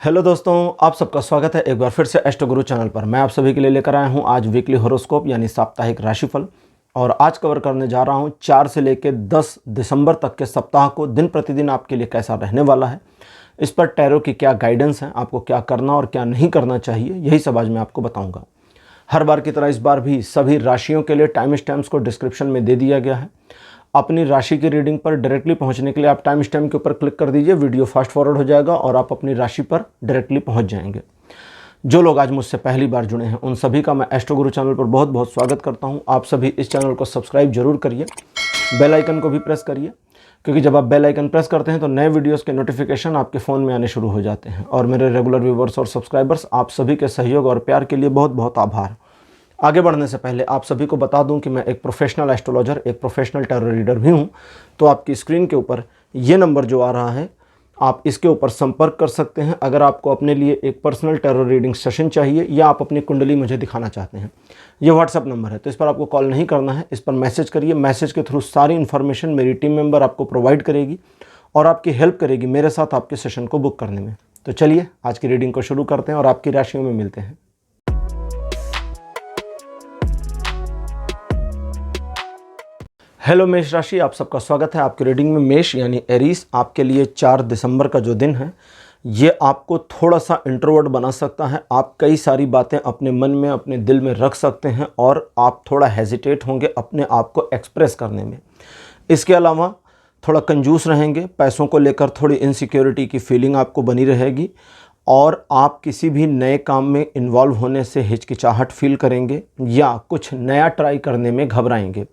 Hello दोस्तों, आप सबका स्वागत है एक बार फिर से एस्ट्रो गुरु चैनल पर। मैं आप सभी के लिए लेकर आया हूं आज वीकली हॉरोस्कोप यानी साप्ताहिक राशिफल। और आज कवर करने जा रहा हूं 4 से लेकर 10 दिसंबर तक के सप्ताह को दिन प्रतिदिन आपके लिए कैसा रहने वाला है। इस पर टैरो की क्या गाइडेंस है, आपको क्या करना और क्या नहीं करना चाहिए, यही सब आज मैं आपको बताऊँगा। हर बार की तरह इस बार भी सभी राशियों के लिए टाइम स्टैम्प्स को डिस्क्रिप्शन में दे दिया गया है। अपनी राशि की रीडिंग पर डायरेक्टली पहुंचने के लिए आप टाइम स्टैम्प के ऊपर क्लिक कर दीजिए, वीडियो फास्ट फॉरवर्ड हो जाएगा और आप अपनी राशि पर डायरेक्टली पहुंच जाएंगे। जो लोग आज मुझसे पहली बार जुड़े हैं उन सभी का मैं एस्ट्रो गुरु चैनल पर बहुत बहुत स्वागत करता हूं। आप सभी इस चैनल को सब्सक्राइब जरूर करिए, बेल आइकन को भी प्रेस करिए, क्योंकि जब आप बेल आइकन प्रेस करते हैं तो नए वीडियोस के नोटिफिकेशन आपके फ़ोन में आने शुरू हो जाते हैं। और मेरे रेगुलर व्यूवर्स और सब्सक्राइबर्स, आप सभी के सहयोग और प्यार के लिए बहुत बहुत आभार। आगे बढ़ने से पहले आप सभी को बता दूं कि मैं एक प्रोफेशनल एस्ट्रोलॉजर, एक प्रोफेशनल टैरो रीडर भी हूं। तो आपकी स्क्रीन के ऊपर ये नंबर जो आ रहा है, आप इसके ऊपर संपर्क कर सकते हैं अगर आपको अपने लिए एक पर्सनल टैरो रीडिंग सेशन चाहिए या आप अपनी कुंडली मुझे दिखाना चाहते हैं। ये व्हाट्सअप नंबर है, तो इस पर आपको कॉल नहीं करना है, इस पर मैसेज करिए। मैसेज के थ्रू सारी इन्फॉर्मेशन मेरी टीम मेंबर आपको प्रोवाइड करेगी और आपकी हेल्प करेगी मेरे साथ आपके सेशन को बुक करने में। तो चलिए आज की रीडिंग को शुरू करते हैं और आपकी राशियों में मिलते हैं। हेलो मेष राशि, आप सबका स्वागत है आपकी रीडिंग में। मेष यानी एरीज, आपके लिए 4 दिसंबर का जो दिन है ये आपको थोड़ा सा इंट्रोवर्ट बना सकता है। आप कई सारी बातें अपने मन में, अपने दिल में रख सकते हैं और आप थोड़ा हेजिटेट होंगे अपने आप को एक्सप्रेस करने में। इसके अलावा थोड़ा कंजूस रहेंगे, पैसों को लेकर थोड़ी इनसिक्योरिटी की फीलिंग आपको बनी रहेगी और आप किसी भी नए काम में इन्वॉल्व होने से हिचकिचाहट फील करेंगे या कुछ नया ट्राई करने में घबराएंगे।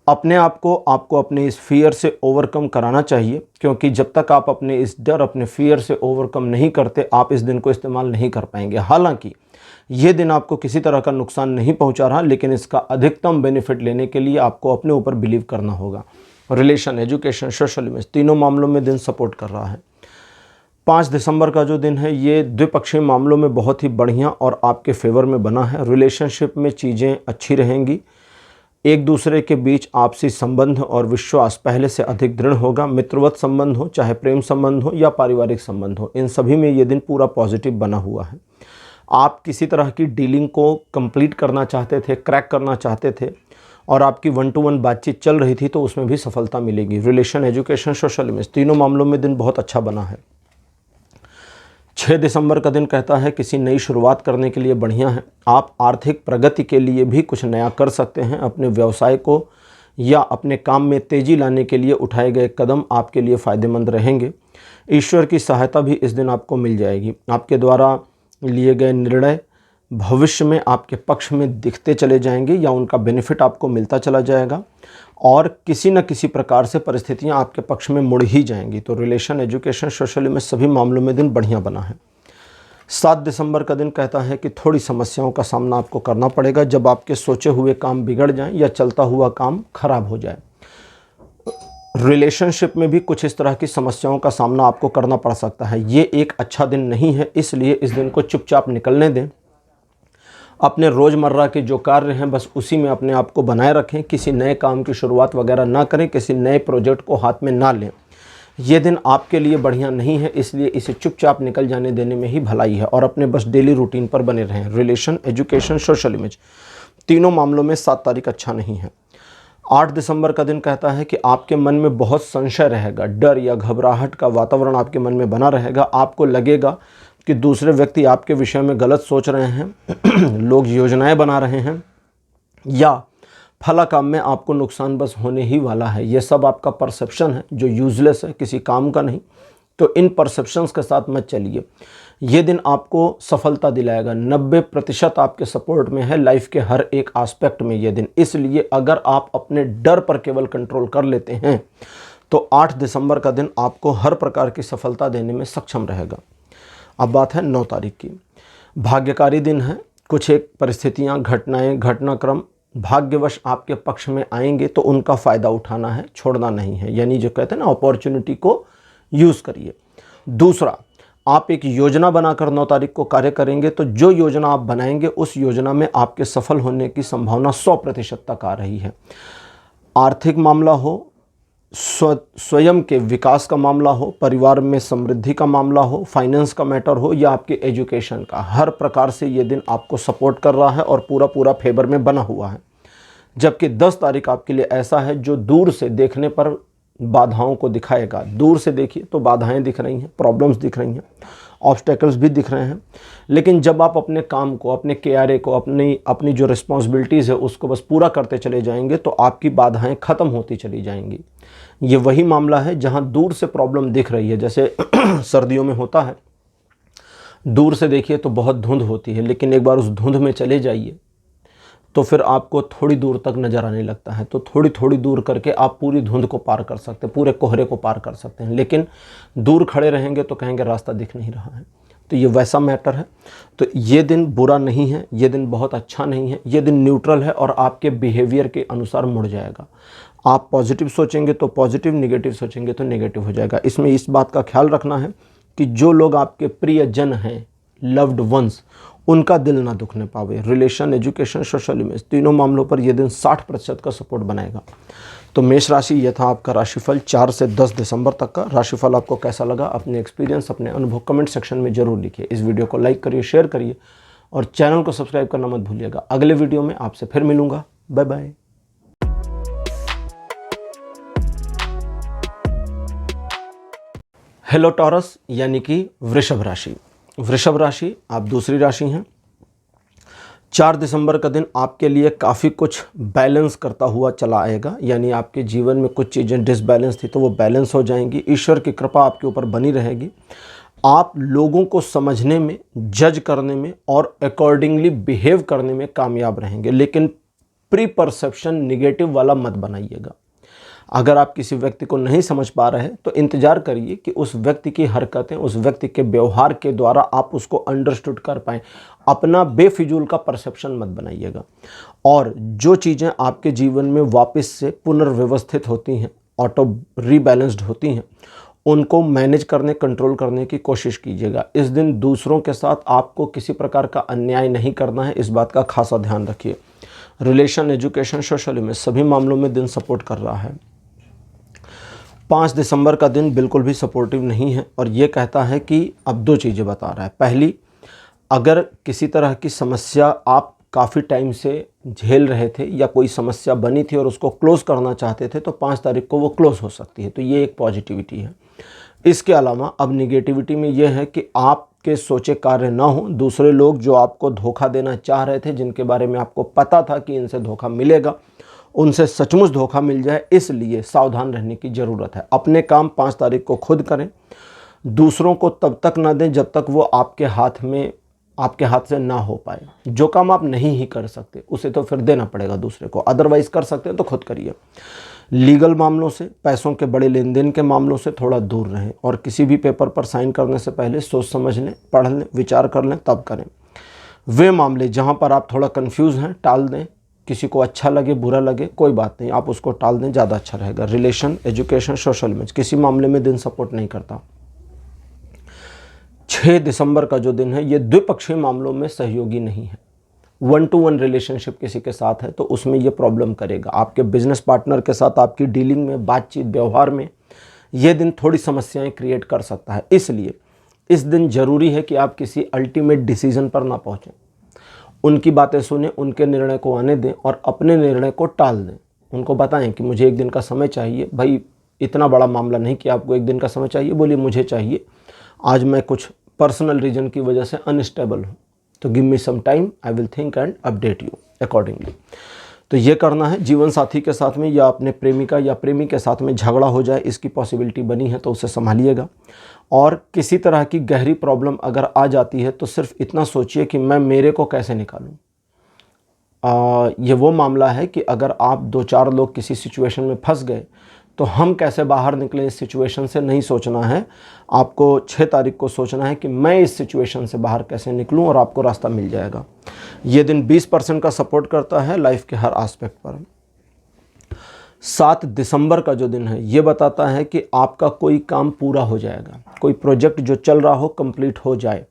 अपने आप को आपको अपने इस फियर से ओवरकम कराना चाहिए, क्योंकि जब तक आप अपने इस डर, अपने फियर से ओवरकम नहीं करते, आप इस दिन को इस्तेमाल नहीं कर पाएंगे। हालांकि ये दिन आपको किसी तरह का नुकसान नहीं पहुंचा रहा, लेकिन इसका अधिकतम बेनिफिट लेने के लिए आपको अपने ऊपर बिलीव करना होगा। रिलेशन, एजुकेशन, सोशल इमेज, तीनों मामलों में दिन सपोर्ट कर रहा है। 5 दिसंबर का जो दिन है ये द्विपक्षीय मामलों में बहुत ही बढ़िया और आपके फेवर में बना है। रिलेशनशिप में चीज़ें अच्छी रहेंगी, एक दूसरे के बीच आपसी संबंध और विश्वास पहले से अधिक दृढ़ होगा। मित्रवत संबंध हो, चाहे प्रेम संबंध हो या पारिवारिक संबंध हो, इन सभी में ये दिन पूरा पॉजिटिव बना हुआ है। आप किसी तरह की डीलिंग को कंप्लीट करना चाहते थे, क्रैक करना चाहते थे और आपकी 1 to 1 बातचीत चल रही थी, तो उसमें भी सफलता मिलेगी। रिलेशन, एजुकेशन, सोशल इमेज, तीनों मामलों में दिन बहुत अच्छा बना है। 6 दिसंबर का दिन कहता है किसी नई शुरुआत करने के लिए बढ़िया है। आप आर्थिक प्रगति के लिए भी कुछ नया कर सकते हैं। अपने व्यवसाय को या अपने काम में तेज़ी लाने के लिए उठाए गए कदम आपके लिए फ़ायदेमंद रहेंगे। ईश्वर की सहायता भी इस दिन आपको मिल जाएगी। आपके द्वारा लिए गए निर्णय भविष्य में आपके पक्ष में दिखते चले जाएंगे या उनका बेनिफिट आपको मिलता चला जाएगा और किसी न किसी प्रकार से परिस्थितियां आपके पक्ष में मुड़ ही जाएंगी। तो रिलेशन, एजुकेशन, सोशल में सभी मामलों में दिन बढ़िया बना है। 7 दिसंबर का दिन कहता है कि थोड़ी समस्याओं का सामना आपको करना पड़ेगा जब आपके सोचे हुए काम बिगड़ जाएं या चलता हुआ काम खराब हो जाए। रिलेशनशिप में भी कुछ इस तरह की समस्याओं का सामना आपको करना पड़ सकता है। ये एक अच्छा दिन नहीं है, इसलिए इस दिन को चुपचाप निकलने दें। अपने रोज़मर्रा के जो कार्य हैं बस उसी में अपने आप को बनाए रखें। किसी नए काम की शुरुआत वगैरह ना करें, किसी नए प्रोजेक्ट को हाथ में ना लें। ये दिन आपके लिए बढ़िया नहीं है, इसलिए इसे चुपचाप निकल जाने देने में ही भलाई है और अपने बस डेली रूटीन पर बने रहें। रिलेशन, एजुकेशन, सोशल इमेज, तीनों मामलों में 7 तारीख अच्छा नहीं है। 8 दिसंबर का दिन कहता है कि आपके मन में बहुत संशय रहेगा, डर या घबराहट का वातावरण आपके मन में बना रहेगा। आपको लगेगा कि दूसरे व्यक्ति आपके विषय में गलत सोच रहे हैं लोग योजनाएं बना रहे हैं या फला काम में आपको नुकसान बस होने ही वाला है। ये सब आपका परसेप्शन है जो यूजलेस है, किसी काम का नहीं। तो इन परसेप्शंस के साथ मत चलिए। ये दिन आपको सफलता दिलाएगा। 90% आपके सपोर्ट में है लाइफ के हर एक एस्पेक्ट में ये दिन। इसलिए अगर आप अपने डर पर केवल कंट्रोल कर लेते हैं तो 8 दिसंबर का दिन आपको हर प्रकार की सफलता देने में सक्षम रहेगा। अब बात है 9 तारीख की। भाग्यकारी दिन है। कुछ एक परिस्थितियां, घटनाएं, घटनाक्रम भाग्यवश आपके पक्ष में आएंगे तो उनका फ़ायदा उठाना है, छोड़ना नहीं है। यानी जो कहते हैं ना, अपॉर्चुनिटी को यूज़ करिए। दूसरा, आप एक योजना बनाकर 9 तारीख को कार्य करेंगे तो जो योजना आप बनाएंगे उस योजना में आपके सफल होने की संभावना 100% तक आ रही है। आर्थिक मामला हो, स्वयं के विकास का मामला हो, परिवार में समृद्धि का मामला हो, फाइनेंस का मैटर हो या आपके एजुकेशन का, हर प्रकार से ये दिन आपको सपोर्ट कर रहा है और पूरा पूरा फेवर में बना हुआ है। जबकि 10 तारीख आपके लिए ऐसा है जो दूर से देखने पर बाधाओं को दिखाएगा। दूर से देखिए तो बाधाएं दिख रही हैं, प्रॉब्लम्स दिख रही हैं, ऑब्स्टेकल्स भी दिख रहे हैं, लेकिन जब आप अपने काम को, अपने KRA को, अपनी जो रिस्पॉन्सिबिलिटीज़ है उसको बस पूरा करते चले जाएंगे तो आपकी बाधाएं ख़त्म होती चली जाएंगी। ये वही मामला है जहां दूर से प्रॉब्लम दिख रही है। जैसे सर्दियों में होता है, दूर से देखिए तो बहुत धुंध होती है, लेकिन एक बार उस धुंध में चले जाइए तो फिर आपको थोड़ी दूर तक नज़र आने लगता है। तो थोड़ी थोड़ी दूर करके आप पूरी धुंध को पार कर सकते हैं, पूरे कोहरे को पार कर सकते हैं। लेकिन दूर खड़े रहेंगे तो कहेंगे रास्ता दिख नहीं रहा है। तो ये वैसा मैटर है। तो ये दिन बुरा नहीं है, ये दिन बहुत अच्छा नहीं है, ये दिन न्यूट्रल है और आपके बिहेवियर के अनुसार मुड़ जाएगा। आप पॉजिटिव सोचेंगे तो पॉजिटिव, नेगेटिव सोचेंगे तो नेगेटिव हो जाएगा। इसमें इस बात का ख्याल रखना है कि जो लोग आपके प्रियजन हैं, लव्ड वंस, उनका दिल ना दुखने पावे। रिलेशन, एजुकेशन, सोशल इमेज, तीनों मामलों पर यह दिन 60% का सपोर्ट बनाएगा। तो मेष राशि, यह था आपका राशिफल 4 से 10 दिसंबर तक का। राशिफल आपको कैसा लगा, अपने एक्सपीरियंस, अपने अनुभव कमेंट सेक्शन में जरूर लिखिए। इस वीडियो को लाइक करिए, शेयर करिए और चैनल को सब्सक्राइब करना मत भूलिएगा। अगले वीडियो में आपसे फिर मिलूंगा। Bye bye. हेलो टॉरस, यानी कि वृषभ राशि। वृषभ राशि आप दूसरी राशि हैं। 4 दिसंबर का दिन आपके लिए काफ़ी कुछ बैलेंस करता हुआ चला आएगा। यानी आपके जीवन में कुछ चीज़ें डिसबैलेंस थी तो वो बैलेंस हो जाएंगी। ईश्वर की कृपा आपके ऊपर बनी रहेगी। आप लोगों को समझने में, जज करने में और अकॉर्डिंगली बिहेव करने में कामयाब रहेंगे। लेकिन प्री परसेप्शन निगेटिव वाला मत बनाइएगा। अगर आप किसी व्यक्ति को नहीं समझ पा रहे तो इंतजार करिए कि उस व्यक्ति की हरकतें, उस व्यक्ति के व्यवहार के द्वारा आप उसको अंडरस्टूड कर पाएं। अपना बेफिजूल का परसेप्शन मत बनाइएगा। और जो चीज़ें आपके जीवन में वापस से पुनर्व्यवस्थित होती हैं, ऑटो रीबैलेंस्ड होती हैं, उनको मैनेज करने, कंट्रोल करने की कोशिश कीजिएगा। इस दिन दूसरों के साथ आपको किसी प्रकार का अन्याय नहीं करना है, इस बात का खासा ध्यान रखिए। रिलेशन, एजुकेशन, सोशल इमेज, सभी मामलों में दिन सपोर्ट कर रहा है। 5 दिसंबर का दिन बिल्कुल भी सपोर्टिव नहीं है और ये कहता है कि अब 2 चीज़ें बता रहा है। पहली, अगर किसी तरह की समस्या आप काफ़ी टाइम से झेल रहे थे या कोई समस्या बनी थी और उसको क्लोज़ करना चाहते थे तो 5 तारीख को वो क्लोज़ हो सकती है। तो ये एक पॉजिटिविटी है। इसके अलावा अब निगेटिविटी में ये है कि आपके सोचे कार्य ना हो। दूसरे लोग जो आपको धोखा देना चाह रहे थे, जिनके बारे में आपको पता था कि इनसे धोखा मिलेगा, उनसे सचमुच धोखा मिल जाए, इसलिए सावधान रहने की ज़रूरत है। अपने काम 5 तारीख को खुद करें। दूसरों को तब तक ना दें जब तक वो आपके हाथ से ना हो पाए। जो काम आप नहीं ही कर सकते उसे तो फिर देना पड़ेगा दूसरे को, अदरवाइज कर सकते हैं तो खुद करिए। लीगल मामलों से, पैसों के बड़े लेन देन के मामलों से थोड़ा दूर रहें और किसी भी पेपर पर साइन करने से पहले सोच समझ लें, पढ़ लें, विचार कर लें, तब करें। वे मामले जहाँ पर आप थोड़ा कन्फ्यूज़ हैं, टाल दें। किसी को अच्छा लगे, बुरा लगे, कोई बात नहीं, आप उसको टाल दें, ज़्यादा अच्छा रहेगा। रिलेशन, एजुकेशन, सोशल इमेज, किसी मामले में दिन सपोर्ट नहीं करता। 6 दिसंबर का जो दिन है ये द्विपक्षीय मामलों में सहयोगी नहीं है। 1-to-1 रिलेशनशिप किसी के साथ है तो उसमें ये प्रॉब्लम करेगा। आपके बिजनेस पार्टनर के साथ आपकी डीलिंग में, बातचीत, व्यवहार में ये दिन थोड़ी समस्याएं क्रिएट कर सकता है। इसलिए इस दिन ज़रूरी है कि आप किसी अल्टीमेट डिसीजन पर ना पहुँचें। उनकी बातें सुने, उनके निर्णय को आने दें और अपने निर्णय को टाल दें। उनको बताएं कि मुझे 1 दिन का समय चाहिए। भाई इतना बड़ा मामला नहीं कि आपको 1 दिन का समय चाहिए, बोलिए मुझे चाहिए, आज मैं कुछ पर्सनल रीजन की वजह से अनस्टेबल हूँ, तो give me some time, I will think and update you accordingly. तो ये करना है। जीवन साथी के साथ में या अपने प्रेमिका या प्रेमी के साथ में झगड़ा हो जाए, इसकी पॉसिबिलिटी बनी है तो उसे संभालिएगा। और किसी तरह की गहरी प्रॉब्लम अगर आ जाती है तो सिर्फ इतना सोचिए कि मैं मेरे को कैसे निकालूं। ये वो मामला है कि अगर आप 2-4 लोग किसी सिचुएशन में फंस गए तो हम कैसे बाहर निकलें इस सिचुएशन से नहीं सोचना है। आपको 6 तारीख को सोचना है कि मैं इस सिचुएशन से बाहर कैसे निकलूं और आपको रास्ता मिल जाएगा। ये दिन 20% का सपोर्ट करता है लाइफ के हर एस्पेक्ट पर। 7 दिसंबर का जो दिन है ये बताता है कि आपका कोई काम पूरा हो जाएगा, कोई प्रोजेक्ट जो चल रहा हो कंप्लीट हो जाए,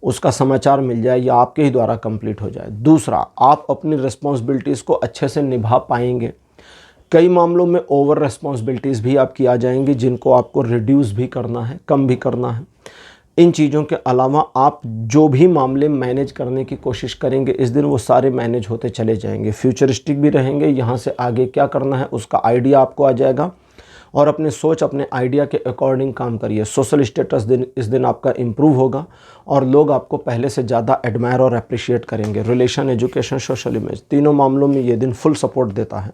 उसका समाचार मिल जाए या आपके ही द्वारा कंप्लीट हो जाए। दूसरा, आप अपनी रिस्पॉन्सिबिलिटीज़ को अच्छे से निभा पाएंगे। कई मामलों में ओवर रिस्पॉन्सिबिलिटीज़ भी आपकी आ जाएंगी, जिनको आपको रिड्यूस भी करना है, कम भी करना है। इन चीज़ों के अलावा आप जो भी मामले मैनेज करने की कोशिश करेंगे इस दिन, वो सारे मैनेज होते चले जाएंगे। फ्यूचरिस्टिक भी रहेंगे, यहाँ से आगे क्या करना है उसका आइडिया आपको आ जाएगा और अपने सोच, अपने आइडिया के अकॉर्डिंग काम करिए। सोशल स्टेटस इस दिन आपका इम्प्रूव होगा और लोग आपको पहले से ज़्यादा एडमायर और अप्रिशिएट करेंगे। रिलेशन, एजुकेशन, सोशल इमेज, तीनों मामलों में ये दिन फुल सपोर्ट देता है।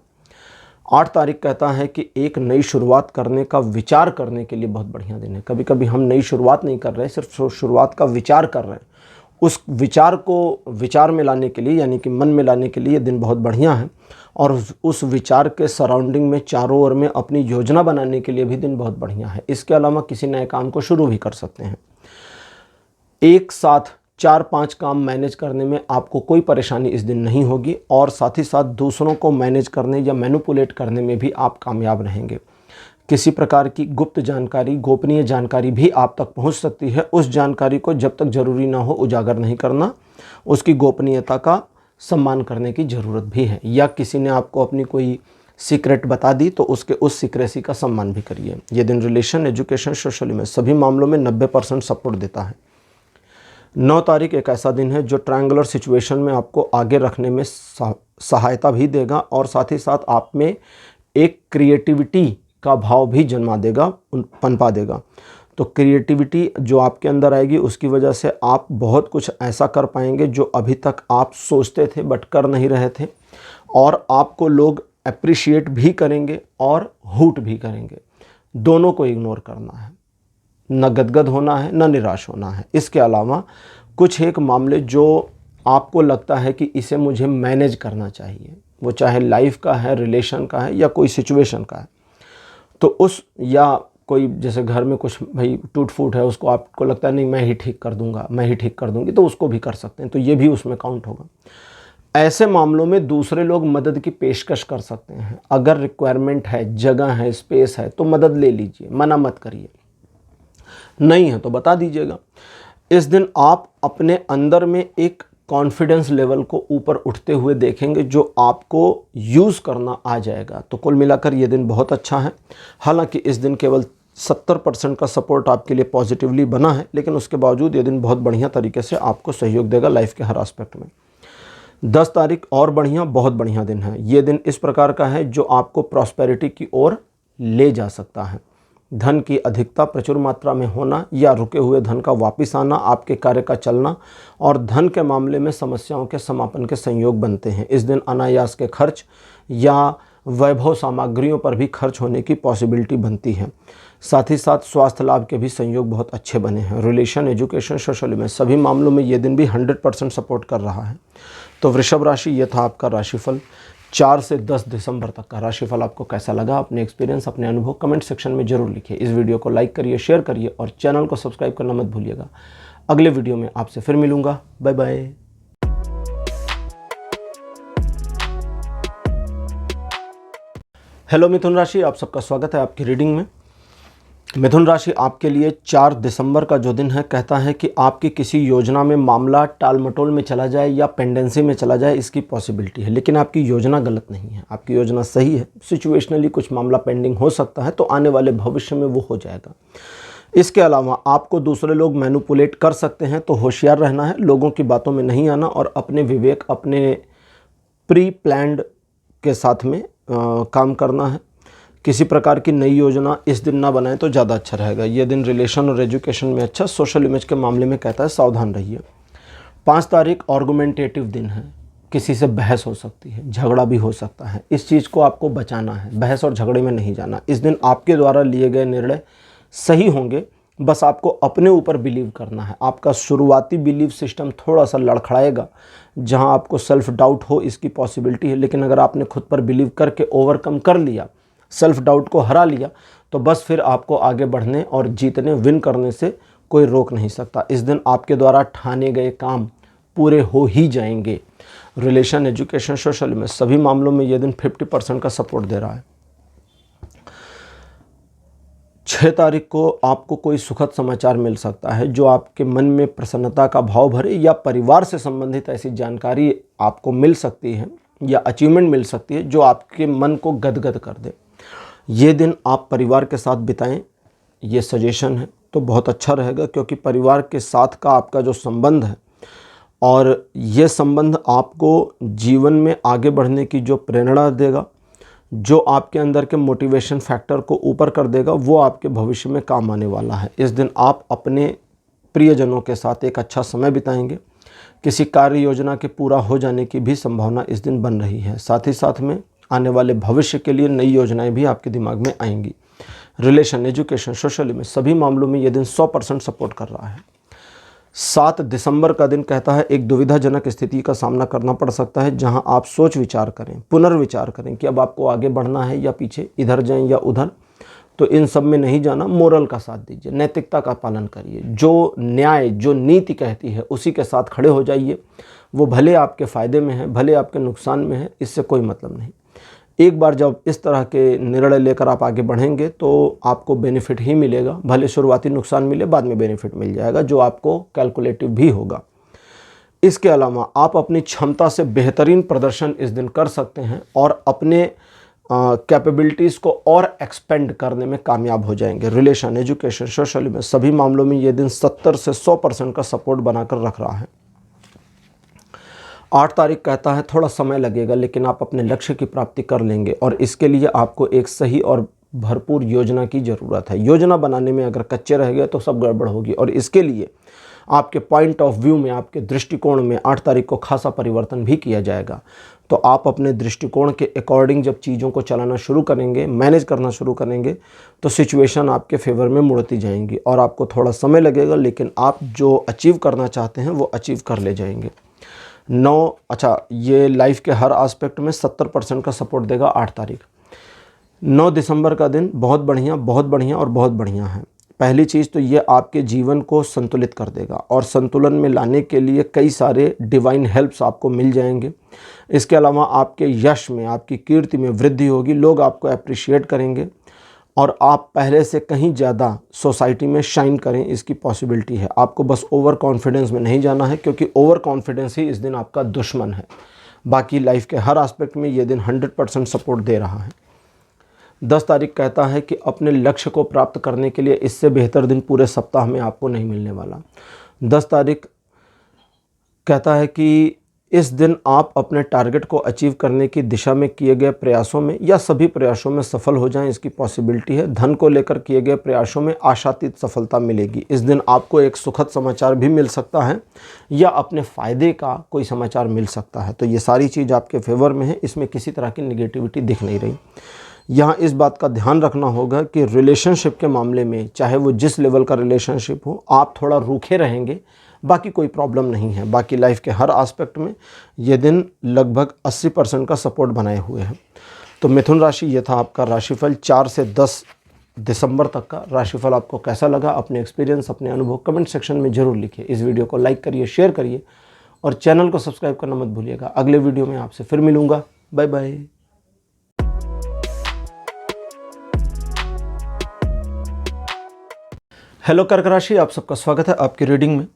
8 तारीख कहता है कि एक नई शुरुआत करने का विचार करने के लिए बहुत बढ़िया दिन है। कभी कभी हम नई शुरुआत नहीं कर रहे, सिर्फ शुरुआत का विचार कर रहे हैं। उस विचार को विचार में लाने के लिए, यानी कि मन में लाने के लिए दिन बहुत बढ़िया है। और उस विचार के सराउंडिंग में चारों ओर में अपनी योजना बनाने के लिए भी दिन बहुत बढ़िया है। इसके अलावा किसी नए काम को शुरू भी कर सकते हैं। एक साथ 4-5 काम मैनेज करने में आपको कोई परेशानी इस दिन नहीं होगी और साथ ही साथ दूसरों को मैनेज करने या मैनिपुलेट करने में भी आप कामयाब रहेंगे। किसी प्रकार की गुप्त जानकारी, गोपनीय जानकारी भी आप तक पहुंच सकती है। उस जानकारी को जब तक जरूरी ना हो उजागर नहीं करना, उसकी गोपनीयता का सम्मान करने की ज़रूरत भी है। या किसी ने आपको अपनी कोई सीक्रेट बता दी तो उसके उस सीक्रेसी का सम्मान भी करिए। ये दिन रिलेशन, एजुकेशन, सोशल इमेज सभी मामलों में 90% सपोर्ट देता है। 9 तारीख एक ऐसा दिन है जो ट्रायंगुलर सिचुएशन में आपको आगे रखने में सहायता भी देगा और साथ ही साथ आप में एक क्रिएटिविटी का भाव भी जन्मा देगा, पनपा देगा। तो क्रिएटिविटी जो आपके अंदर आएगी उसकी वजह से आप बहुत कुछ ऐसा कर पाएंगे जो अभी तक आप सोचते थे बट कर नहीं रहे थे, और आपको लोग अप्रिशिएट भी करेंगे और हूट भी करेंगे। दोनों को इग्नोर करना है, न गदगद होना है न निराश होना है। इसके अलावा कुछ एक मामले जो आपको लगता है कि इसे मुझे मैनेज करना चाहिए, वो चाहे लाइफ का है, रिलेशन का है या कोई सिचुएशन का है, तो उस या कोई जैसे घर में कुछ भाई टूट फूट है, उसको आपको लगता है नहीं मैं ही ठीक कर दूंगा, मैं ही ठीक कर दूंगी, तो उसको भी कर सकते हैं, तो ये भी उसमें काउंट होगा। ऐसे मामलों में दूसरे लोग मदद की पेशकश कर सकते हैं। अगर रिक्वायरमेंट है, जगह है, स्पेस है तो मदद ले लीजिए, मना मत करिए। नहीं है तो बता दीजिएगा। इस दिन आप अपने अंदर में एक कॉन्फिडेंस लेवल को ऊपर उठते हुए देखेंगे जो आपको यूज़ करना आ जाएगा। तो कुल मिलाकर ये दिन बहुत अच्छा है। हालांकि इस दिन केवल 70% का सपोर्ट आपके लिए पॉजिटिवली बना है, लेकिन उसके बावजूद ये दिन बहुत बढ़िया तरीके से आपको सहयोग देगा लाइफ के हर एस्पेक्ट में। 10 तारीख और बढ़िया, बहुत बढ़िया दिन है। ये दिन इस प्रकार का है जो आपको प्रॉस्पेरिटी की ओर ले जा सकता है। धन की अधिकता, प्रचुर मात्रा में होना या रुके हुए धन का वापस आना, आपके कार्य का चलना और धन के मामले में समस्याओं के समापन के संयोग बनते हैं। इस दिन अनायास के खर्च या वैभव सामग्रियों पर भी खर्च होने की पॉसिबिलिटी बनती है। साथ ही साथ स्वास्थ्य लाभ के भी संयोग बहुत अच्छे बने हैं। रिलेशन, एजुकेशन, सोशल में सभी मामलों में ये दिन भी 100% सपोर्ट कर रहा है। तो वृषभ राशि, ये था आपका राशिफल। 4 से 10 दिसंबर तक का राशिफल आपको कैसा लगा? अपने एक्सपीरियंस, अपने अनुभव कमेंट सेक्शन में जरूर लिखिए। इस वीडियो को लाइक करिए, शेयर करिए और चैनल को सब्सक्राइब करना मत भूलिएगा। अगले वीडियो में आपसे फिर मिलूंगा। Bye bye. हेलो मिथुन राशि, आप सबका स्वागत है आपकी रीडिंग में। मिथुन राशि आपके लिए 4 दिसंबर का जो दिन है कहता है कि आपकी किसी योजना में मामला टाल मटोल में चला जाए या पेंडेंसी में चला जाए, इसकी पॉसिबिलिटी है। लेकिन आपकी योजना गलत नहीं है, आपकी योजना सही है। सिचुएशनली कुछ मामला पेंडिंग हो सकता है, तो आने वाले भविष्य में वो हो जाएगा। इसके अलावा आपको दूसरे लोग मैनिपुलेट कर सकते हैं, तो होशियार रहना है, लोगों की बातों में नहीं आना और अपने विवेक, अपने प्री प्लान्ड के साथ में काम करना है। किसी प्रकार की नई योजना इस दिन ना बनाएं तो ज़्यादा अच्छा रहेगा। ये दिन रिलेशन और एजुकेशन में अच्छा, सोशल इमेज के मामले में कहता है सावधान रहिए। 5 तारीख आर्गुमेंटेटिव दिन है, किसी से बहस हो सकती है, झगड़ा भी हो सकता है। इस चीज़ को आपको बचाना है, बहस और झगड़े में नहीं जाना। इस दिन आपके द्वारा लिए गए निर्णय सही होंगे, बस आपको अपने ऊपर बिलीव करना है। आपका शुरुआती बिलीव सिस्टम थोड़ा सा लड़खड़ाएगा, जहां आपको सेल्फ डाउट हो इसकी पॉसिबिलिटी है। लेकिन अगर आपने खुद पर बिलीव करके ओवरकम कर लिया, सेल्फ डाउट को हरा लिया, तो बस फिर आपको आगे बढ़ने और जीतने, विन करने से कोई रोक नहीं सकता। इस दिन आपके द्वारा ठाने गए काम पूरे हो ही जाएंगे। रिलेशन, एजुकेशन, सोशल में सभी मामलों में यह दिन 50% का सपोर्ट दे रहा है। 6 तारीख को आपको कोई सुखद समाचार मिल सकता है जो आपके मन में प्रसन्नता का भाव भरे, या परिवार से संबंधित ऐसी जानकारी आपको मिल सकती है या अचीवमेंट मिल सकती है जो आपके मन को गदगद कर दे। ये दिन आप परिवार के साथ बिताएं, ये सजेशन है तो बहुत अच्छा रहेगा, क्योंकि परिवार के साथ का आपका जो संबंध है और ये संबंध आपको जीवन में आगे बढ़ने की जो प्रेरणा देगा, जो आपके अंदर के मोटिवेशन फैक्टर को ऊपर कर देगा, वो आपके भविष्य में काम आने वाला है। इस दिन आप अपने प्रियजनों के साथ एक अच्छा समय बिताएंगे। किसी कार्य योजना के पूरा हो जाने की भी संभावना इस दिन बन रही है। साथ ही साथ में आने वाले भविष्य के लिए नई योजनाएं भी आपके दिमाग में आएंगी। रिलेशन, एजुकेशन, सोशली में सभी मामलों में यह दिन 100% सपोर्ट कर रहा है। 7 दिसंबर का दिन कहता है एक दुविधाजनक स्थिति का सामना करना पड़ सकता है, जहां आप सोच विचार करें, पुनर्विचार करें कि अब आपको आगे बढ़ना है या पीछे, इधर जाएं या उधर। तो इन सब में नहीं जाना, मोरल का साथ दीजिए, नैतिकता का पालन करिए, जो न्याय, जो नीति कहती है उसी के साथ खड़े हो जाइए। वो भले आपके फ़ायदे में है, भले आपके नुकसान में है, इससे कोई मतलब नहीं। एक बार जब इस तरह के निर्णय लेकर आप आगे बढ़ेंगे तो आपको बेनिफिट ही मिलेगा। भले शुरुआती नुकसान मिले, बाद में बेनिफिट मिल जाएगा जो आपको कैलकुलेटिव भी होगा। इसके अलावा आप अपनी क्षमता से बेहतरीन प्रदर्शन इस दिन कर सकते हैं और अपने कैपेबिलिटीज़ को और एक्सपेंड करने में कामयाब हो जाएंगे। रिलेशन, एजुकेशन, सोशल में सभी मामलों में ये दिन 70 से 100% का सपोर्ट बनाकर रख रहा है। 8 तारीख कहता है थोड़ा समय लगेगा, लेकिन आप अपने लक्ष्य की प्राप्ति कर लेंगे और इसके लिए आपको एक सही और भरपूर योजना की ज़रूरत है। योजना बनाने में अगर कच्चे रह गए तो सब गड़बड़ होगी और इसके लिए आपके पॉइंट ऑफ व्यू में, आपके दृष्टिकोण में 8 तारीख को खासा परिवर्तन भी किया जाएगा। तो आप अपने दृष्टिकोण के अकॉर्डिंग जब चीज़ों को चलाना शुरू करेंगे, मैनेज करना शुरू करेंगे, तो सिचुएशन आपके फेवर में मुड़ती जाएंगी और आपको थोड़ा समय लगेगा, लेकिन आप जो अचीव करना चाहते हैं वो अचीव कर ले जाएंगे। ये लाइफ के हर एस्पेक्ट में 70% का सपोर्ट देगा 8 तारीख। 9 दिसंबर का दिन बहुत बढ़िया, बहुत बढ़िया और बहुत बढ़िया है। पहली चीज़ तो ये आपके जीवन को संतुलित कर देगा और संतुलन में लाने के लिए कई सारे डिवाइन हेल्प्स आपको मिल जाएंगे। इसके अलावा आपके यश में, आपकी कीर्ति में वृद्धि होगी, लोग आपको अप्रिशिएट करेंगे और आप पहले से कहीं ज़्यादा सोसाइटी में शाइन करें, इसकी पॉसिबिलिटी है। आपको बस ओवर कॉन्फिडेंस में नहीं जाना है, क्योंकि ओवर कॉन्फिडेंस ही इस दिन आपका दुश्मन है। बाकी लाइफ के हर एस्पेक्ट में ये दिन 100% सपोर्ट दे रहा है। 10 तारीख कहता है कि अपने लक्ष्य को प्राप्त करने के लिए इससे बेहतर दिन पूरे सप्ताह में आपको नहीं मिलने वाला। 10 तारीख कहता है कि इस दिन आप अपने टारगेट को अचीव करने की दिशा में किए गए प्रयासों में या सभी प्रयासों में सफल हो जाएं, इसकी पॉसिबिलिटी है। धन को लेकर किए गए प्रयासों में आशातीत सफलता मिलेगी। इस दिन आपको एक सुखद समाचार भी मिल सकता है या अपने फ़ायदे का कोई समाचार मिल सकता है। तो ये सारी चीज़ आपके फेवर में है, इसमें किसी तरह की निगेटिविटी दिख नहीं रही। यहाँ इस बात का ध्यान रखना होगा कि रिलेशनशिप के मामले में, चाहे वो जिस लेवल का रिलेशनशिप हो, आप थोड़ा रूखे रहेंगे, बाकी कोई प्रॉब्लम नहीं है। बाकी लाइफ के हर एस्पेक्ट में ये दिन लगभग 80% का सपोर्ट बनाए हुए हैं। तो मिथुन राशि, ये था आपका राशिफल 4 से 10 दिसंबर तक का। राशिफल आपको कैसा लगा, अपने एक्सपीरियंस, अपने अनुभव कमेंट सेक्शन में ज़रूर लिखिए। इस वीडियो को लाइक करिए, शेयर करिए और चैनल को सब्सक्राइब करना मत भूलिएगा। अगले वीडियो में आपसे फिर मिलूँगा। Bye bye. हेलो कर्क राशि, आप सबका स्वागत है आपकी रीडिंग में।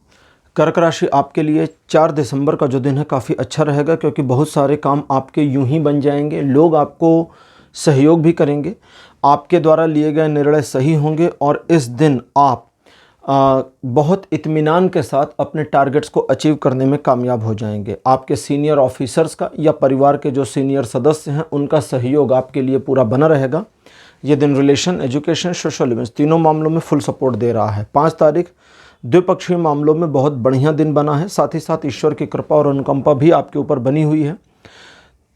कर्क राशि, आपके लिए 4 दिसंबर का जो दिन है काफ़ी अच्छा रहेगा, क्योंकि बहुत सारे काम आपके यूं ही बन जाएंगे। लोग आपको सहयोग भी करेंगे, आपके द्वारा लिए गए निर्णय सही होंगे और इस दिन आप बहुत इत्मीनान के साथ अपने टारगेट्स को अचीव करने में कामयाब हो जाएंगे। आपके सीनियर ऑफिसर्स का या परिवार के जो सीनियर सदस्य हैं उनका सहयोग आपके लिए पूरा बना रहेगा। ये दिन रिलेशन, एजुकेशन, सोशल इवेंट्स तीनों मामलों में फुल सपोर्ट दे रहा है। 5 तारीख द्विपक्षीय मामलों में बहुत बढ़िया दिन बना है, साथ ही साथ ईश्वर की कृपा और अनुकंपा भी आपके ऊपर बनी हुई है।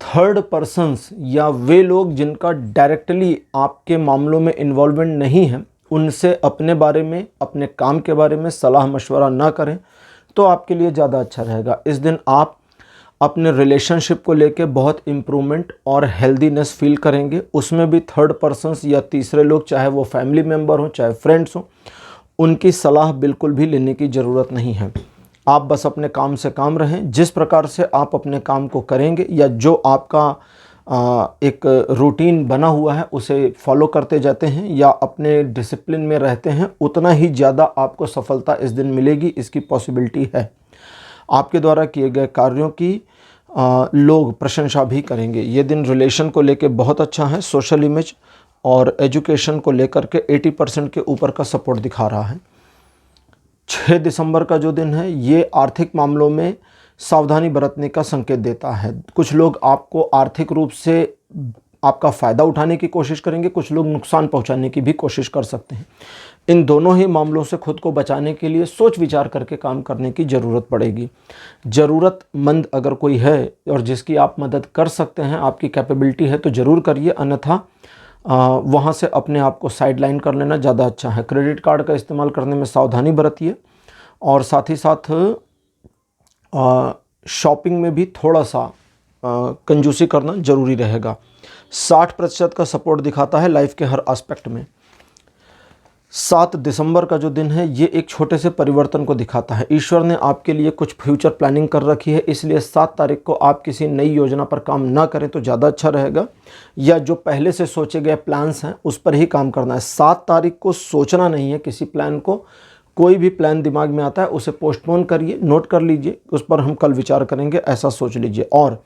थर्ड पर्सन्स या वे लोग जिनका डायरेक्टली आपके मामलों में इन्वॉल्वमेंट नहीं है, उनसे अपने बारे में, अपने काम के बारे में सलाह मशवरा ना करें तो आपके लिए ज़्यादा अच्छा रहेगा। इस दिन आप अपने रिलेशनशिप को लेके बहुत इम्प्रूवमेंट और हेल्दीनेस फील करेंगे। उसमें भी थर्ड पर्सन्स या तीसरे लोग, चाहे वो फैमिली मेम्बर हो चाहे फ्रेंड्स हो, उनकी सलाह बिल्कुल भी लेने की ज़रूरत नहीं है। आप बस अपने काम से काम रहें। जिस प्रकार से आप अपने काम को करेंगे या जो आपका एक रूटीन बना हुआ है उसे फॉलो करते जाते हैं या अपने डिसिप्लिन में रहते हैं, उतना ही ज़्यादा आपको सफलता इस दिन मिलेगी, इसकी पॉसिबिलिटी है। आपके द्वारा किए गए कार्यों की लोग प्रशंसा भी करेंगे। ये दिन रिलेशन को लेके बहुत अच्छा है। सोशल इमेज और एजुकेशन को लेकर के 80% के ऊपर का सपोर्ट दिखा रहा है। 6 दिसंबर का जो दिन है ये आर्थिक मामलों में सावधानी बरतने का संकेत देता है। कुछ लोग आपको आर्थिक रूप से आपका फ़ायदा उठाने की कोशिश करेंगे, कुछ लोग नुकसान पहुंचाने की भी कोशिश कर सकते हैं। इन दोनों ही मामलों से खुद को बचाने के लिए सोच विचार करके काम करने की ज़रूरत पड़ेगी। ज़रूरतमंद अगर कोई है और जिसकी आप मदद कर सकते हैं, आपकी कैपेबिलिटी है, तो ज़रूर करिए, अन्यथा वहाँ से अपने आप को साइडलाइन कर लेना ज़्यादा अच्छा है। क्रेडिट कार्ड का इस्तेमाल करने में सावधानी बरतिए और साथ ही साथ शॉपिंग में भी थोड़ा सा कंजूसी करना ज़रूरी रहेगा। 60% का सपोर्ट दिखाता है लाइफ के हर एस्पेक्ट में। 7 दिसंबर का जो दिन है ये एक छोटे से परिवर्तन को दिखाता है। ईश्वर ने आपके लिए कुछ फ्यूचर प्लानिंग कर रखी है, इसलिए 7 तारीख को आप किसी नई योजना पर काम ना करें तो ज़्यादा अच्छा रहेगा, या जो पहले से सोचे गए प्लान्स हैं उस पर ही काम करना है। 7 तारीख को सोचना नहीं है किसी प्लान को। कोई भी प्लान दिमाग में आता है उसे पोस्टपोन करिए, नोट कर लीजिए, उस पर हम कल विचार करेंगे, ऐसा सोच लीजिए। और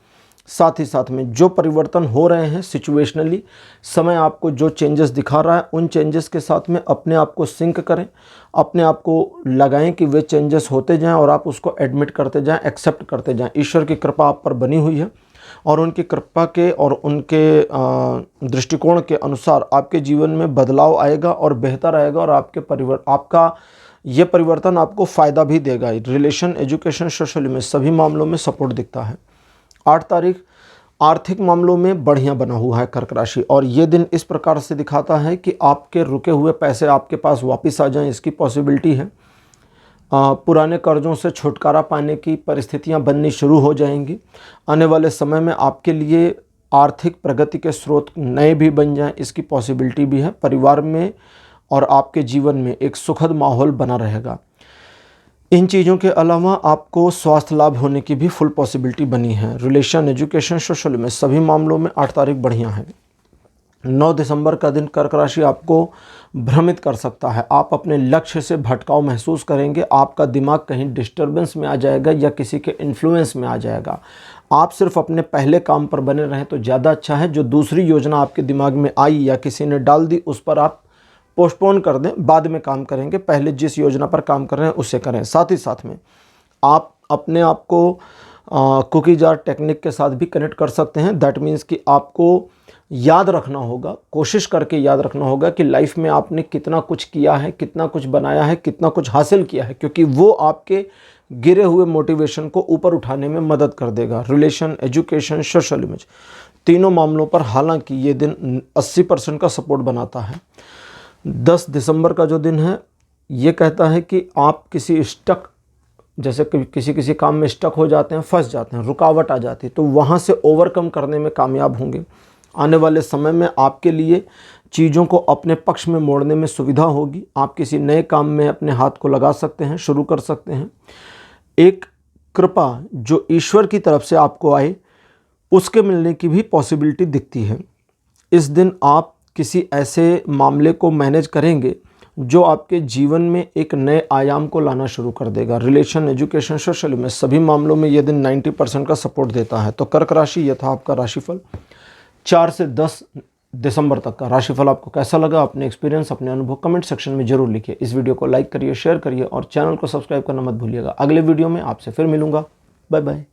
साथ ही साथ में जो परिवर्तन हो रहे हैं सिचुएशनली, समय आपको जो चेंजेस दिखा रहा है उन चेंजेस के साथ में अपने आप को सिंक करें, अपने आप को लगाएं कि वे चेंजेस होते जाएं और आप उसको एडमिट करते जाएं, एक्सेप्ट करते जाएं। ईश्वर की कृपा आप पर बनी हुई है और उनकी कृपा के और उनके दृष्टिकोण के अनुसार आपके जीवन में बदलाव आएगा और बेहतर आएगा और आपका ये परिवर्तन आपको फ़ायदा भी देगा। रिलेशन, एजुकेशन, सोशल में सभी मामलों में सपोर्ट दिखता है। 8 तारीख आर्थिक मामलों में बढ़िया बना हुआ है कर्क राशि, और ये दिन इस प्रकार से दिखाता है कि आपके रुके हुए पैसे आपके पास वापस आ जाएं, इसकी पॉसिबिलिटी है। पुराने कर्जों से छुटकारा पाने की परिस्थितियां बननी शुरू हो जाएंगी। आने वाले समय में आपके लिए आर्थिक प्रगति के स्रोत नए भी बन जाएं, इसकी पॉसिबिलिटी भी है। परिवार में और आपके जीवन में एक सुखद माहौल बना रहेगा। इन चीज़ों के अलावा आपको स्वास्थ्य लाभ होने की भी फुल पॉसिबिलिटी बनी है। रिलेशन, एजुकेशन, सोशल में सभी मामलों में 8 तारीख बढ़िया है। 9 दिसंबर का दिन कर्क राशि आपको भ्रमित कर सकता है। आप अपने लक्ष्य से भटकाव महसूस करेंगे, आपका दिमाग कहीं डिस्टर्बेंस में आ जाएगा या किसी के इन्फ्लुएंस में आ जाएगा। आप सिर्फ अपने पहले काम पर बने रहें तो ज़्यादा अच्छा है। जो दूसरी योजना आपके दिमाग में आई या किसी ने डाल दी उस पर आप पोस्टपोन कर दें, बाद में काम करेंगे, पहले जिस योजना पर काम कर रहे हैं उससे करें। साथ ही साथ में आप अपने आप को कुकी जार टेक्निक के साथ भी कनेक्ट कर सकते हैं। दैट मीन्स कि आपको याद रखना होगा, कोशिश करके याद रखना होगा कि लाइफ में आपने कितना कुछ किया है, कितना कुछ बनाया है, कितना कुछ हासिल किया है, क्योंकि वो आपके गिरे हुए मोटिवेशन को ऊपर उठाने में मदद कर देगा। रिलेशन, एजुकेशन, सोशल इमेज तीनों मामलों पर हालांकि ये दिन 80% का सपोर्ट बनाता है। 10 दिसंबर का जो दिन है ये कहता है कि आप किसी जैसे किसी काम में स्टक हो जाते हैं, फंस जाते हैं, रुकावट आ जाती है, तो वहाँ से ओवरकम करने में कामयाब होंगे। आने वाले समय में आपके लिए चीज़ों को अपने पक्ष में मोड़ने में सुविधा होगी। आप किसी नए काम में अपने हाथ को लगा सकते हैं, शुरू कर सकते हैं। एक कृपा जो ईश्वर की तरफ से आपको आए उसके मिलने की भी पॉसिबिलिटी दिखती है। इस दिन आप किसी ऐसे मामले को मैनेज करेंगे जो आपके जीवन में एक नए आयाम को लाना शुरू कर देगा। रिलेशन, एजुकेशन, सोशल में सभी मामलों में यह दिन 90% का सपोर्ट देता है। तो कर्क राशि, यह था आपका राशिफल 4 से 10 दिसंबर तक का। राशिफल आपको कैसा लगा? अपने एक्सपीरियंस, अपने अनुभव कमेंट सेक्शन में जरूर लिखिए। इस वीडियो को लाइक करिए, शेयर करिए और चैनल को सब्सक्राइब करना मत भूलिएगा। अगले वीडियो में आपसे फिर मिलूंगा। Bye bye.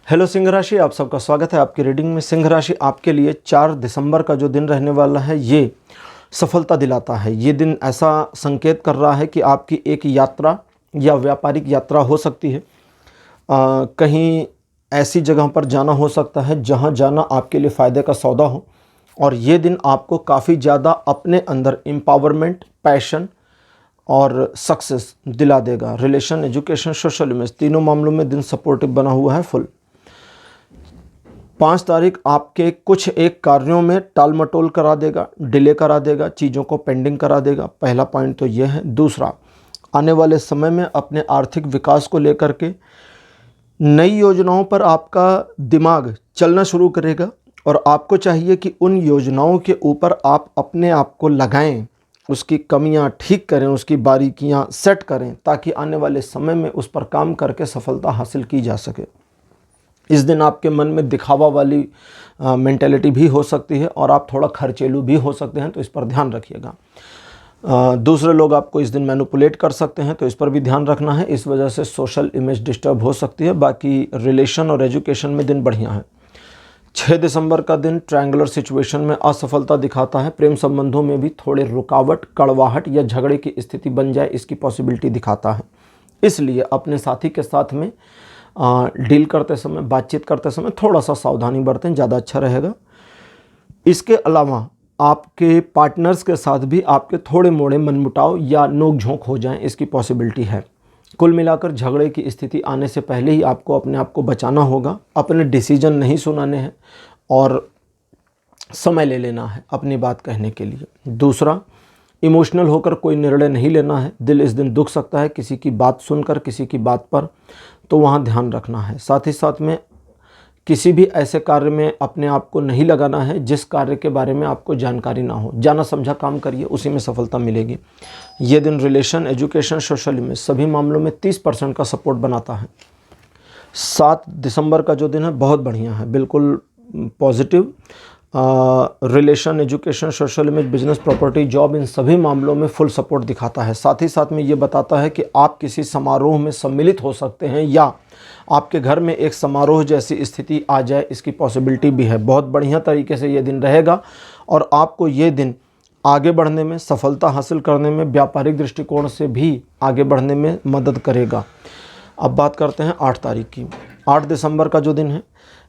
हेलो सिंह राशि, आप सबका स्वागत है आपकी रीडिंग में। सिंह राशि आपके लिए 4 दिसंबर का जो दिन रहने वाला है ये सफलता दिलाता है। ये दिन ऐसा संकेत कर रहा है कि आपकी एक यात्रा या व्यापारिक यात्रा हो सकती है। कहीं ऐसी जगह पर जाना हो सकता है जहां जाना आपके लिए फ़ायदे का सौदा हो, और ये दिन आपको काफ़ी ज़्यादा अपने अंदर एम्पावरमेंट, पैशन और सक्सेस दिला देगा। रिलेशन, एजुकेशन, सोशल में तीनों मामलों में दिन सपोर्टिव बना हुआ है फुल। 5 तारीख आपके कुछ एक कार्यों में टाल मटोल करा देगा, डिले करा देगा, चीज़ों को पेंडिंग करा देगा। पहला पॉइंट तो ये है। दूसरा, आने वाले समय में अपने आर्थिक विकास को लेकर के नई योजनाओं पर आपका दिमाग चलना शुरू करेगा और आपको चाहिए कि उन योजनाओं के ऊपर आप अपने आप को लगाएं, उसकी कमियां ठीक करें, उसकी बारीकियां सेट करें, ताकि आने वाले समय में उस पर काम करके सफलता हासिल की जा सके। इस दिन आपके मन में दिखावा वाली मेंटेलिटी भी हो सकती है और आप थोड़ा खर्चेलू भी हो सकते हैं, तो इस पर ध्यान रखिएगा। दूसरे लोग आपको इस दिन मैनिपुलेट कर सकते हैं, तो इस पर भी ध्यान रखना है। इस वजह से सोशल इमेज डिस्टर्ब हो सकती है। बाकी रिलेशन और एजुकेशन में दिन बढ़िया है। 6 दिसंबर का दिन ट्रायंगुलर सिचुएशन में असफलता दिखाता है। प्रेम संबंधों में भी थोड़े रुकावट, कड़वाहट या झगड़े की स्थिति बन जाए, इसकी पॉसिबिलिटी दिखाता है। इसलिए अपने साथी के साथ में डील करते समय, बातचीत करते समय थोड़ा सा सावधानी बरतें, ज़्यादा अच्छा रहेगा। इसके अलावा आपके पार्टनर्स के साथ भी आपके थोड़े मोड़े मनमुटाव या नोक झोंक हो जाएं, इसकी पॉसिबिलिटी है। कुल मिलाकर झगड़े की स्थिति आने से पहले ही आपको अपने आप को बचाना होगा। अपने डिसीजन नहीं सुनाने हैं और समय ले लेना है अपनी बात कहने के लिए। दूसरा, इमोशनल होकर कोई निर्णय नहीं लेना है। दिल इस दिन दुख सकता है किसी की बात सुनकर, किसी की बात पर, तो वहाँ ध्यान रखना है। साथ ही साथ में किसी भी ऐसे कार्य में अपने आप को नहीं लगाना है जिस कार्य के बारे में आपको जानकारी ना हो। जाना समझा काम करिए, उसी में सफलता मिलेगी। ये दिन रिलेशन, एजुकेशन, सोशल इमेज सभी मामलों में 30% का सपोर्ट बनाता है। 7 दिसंबर का जो दिन है बहुत बढ़िया है, बिल्कुल positive. Relation, education, social image, business, property, job, इन सभी मामलों में फुल सपोर्ट दिखाता है। साथ ही साथ में ये बताता है कि आप किसी समारोह में सम्मिलित हो सकते हैं या आपके घर में एक समारोह जैसी स्थिति आ जाए, इसकी पॉसिबिलिटी भी है। बहुत बढ़िया तरीके से ये दिन रहेगा और आपको ये दिन आगे बढ़ने में, सफलता हासिल करने में, व्यापारिक दृष्टिकोण से भी आगे बढ़ने में मदद करेगा। अब बात करते हैं 8 तारीख की। 8 दिसंबर का जो दिन है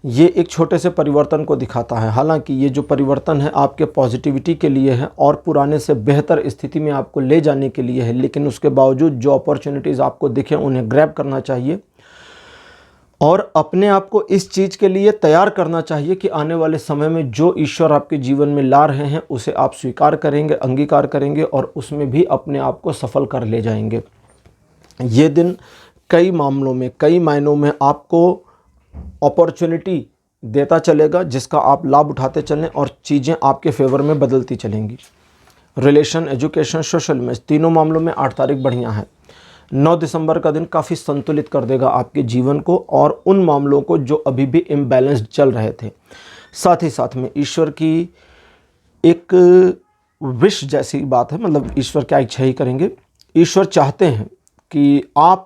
ये एक छोटे से परिवर्तन को दिखाता है। हालांकि ये जो परिवर्तन है आपके पॉजिटिविटी के लिए है और पुराने से बेहतर स्थिति में आपको ले जाने के लिए है, लेकिन उसके बावजूद जो अपॉर्चुनिटीज़ आपको दिखे उन्हें ग्रैब करना चाहिए और अपने आप को इस चीज़ के लिए तैयार करना चाहिए कि आने वाले समय में जो ईश्वर आपके जीवन में ला रहे हैं उसे आप स्वीकार करेंगे, अंगीकार करेंगे और उसमें भी अपने आप को सफल कर ले जाएंगे। ये दिन कई मामलों में, कई मायनों में आपको अपॉर्चुनिटी देता चलेगा जिसका आप लाभ उठाते चलें और चीज़ें आपके फेवर में बदलती चलेंगी। रिलेशन, एजुकेशन, सोशल इमेज तीनों मामलों में 8 तारीख बढ़िया है। 9 दिसंबर का दिन काफ़ी संतुलित कर देगा आपके जीवन को और उन मामलों को जो अभी भी इम्बैलेंस्ड चल रहे थे। साथ ही साथ में ईश्वर की एक विश जैसी बात है, मतलब ईश्वर क्या इच्छा ही करेंगे। ईश्वर चाहते हैं कि आप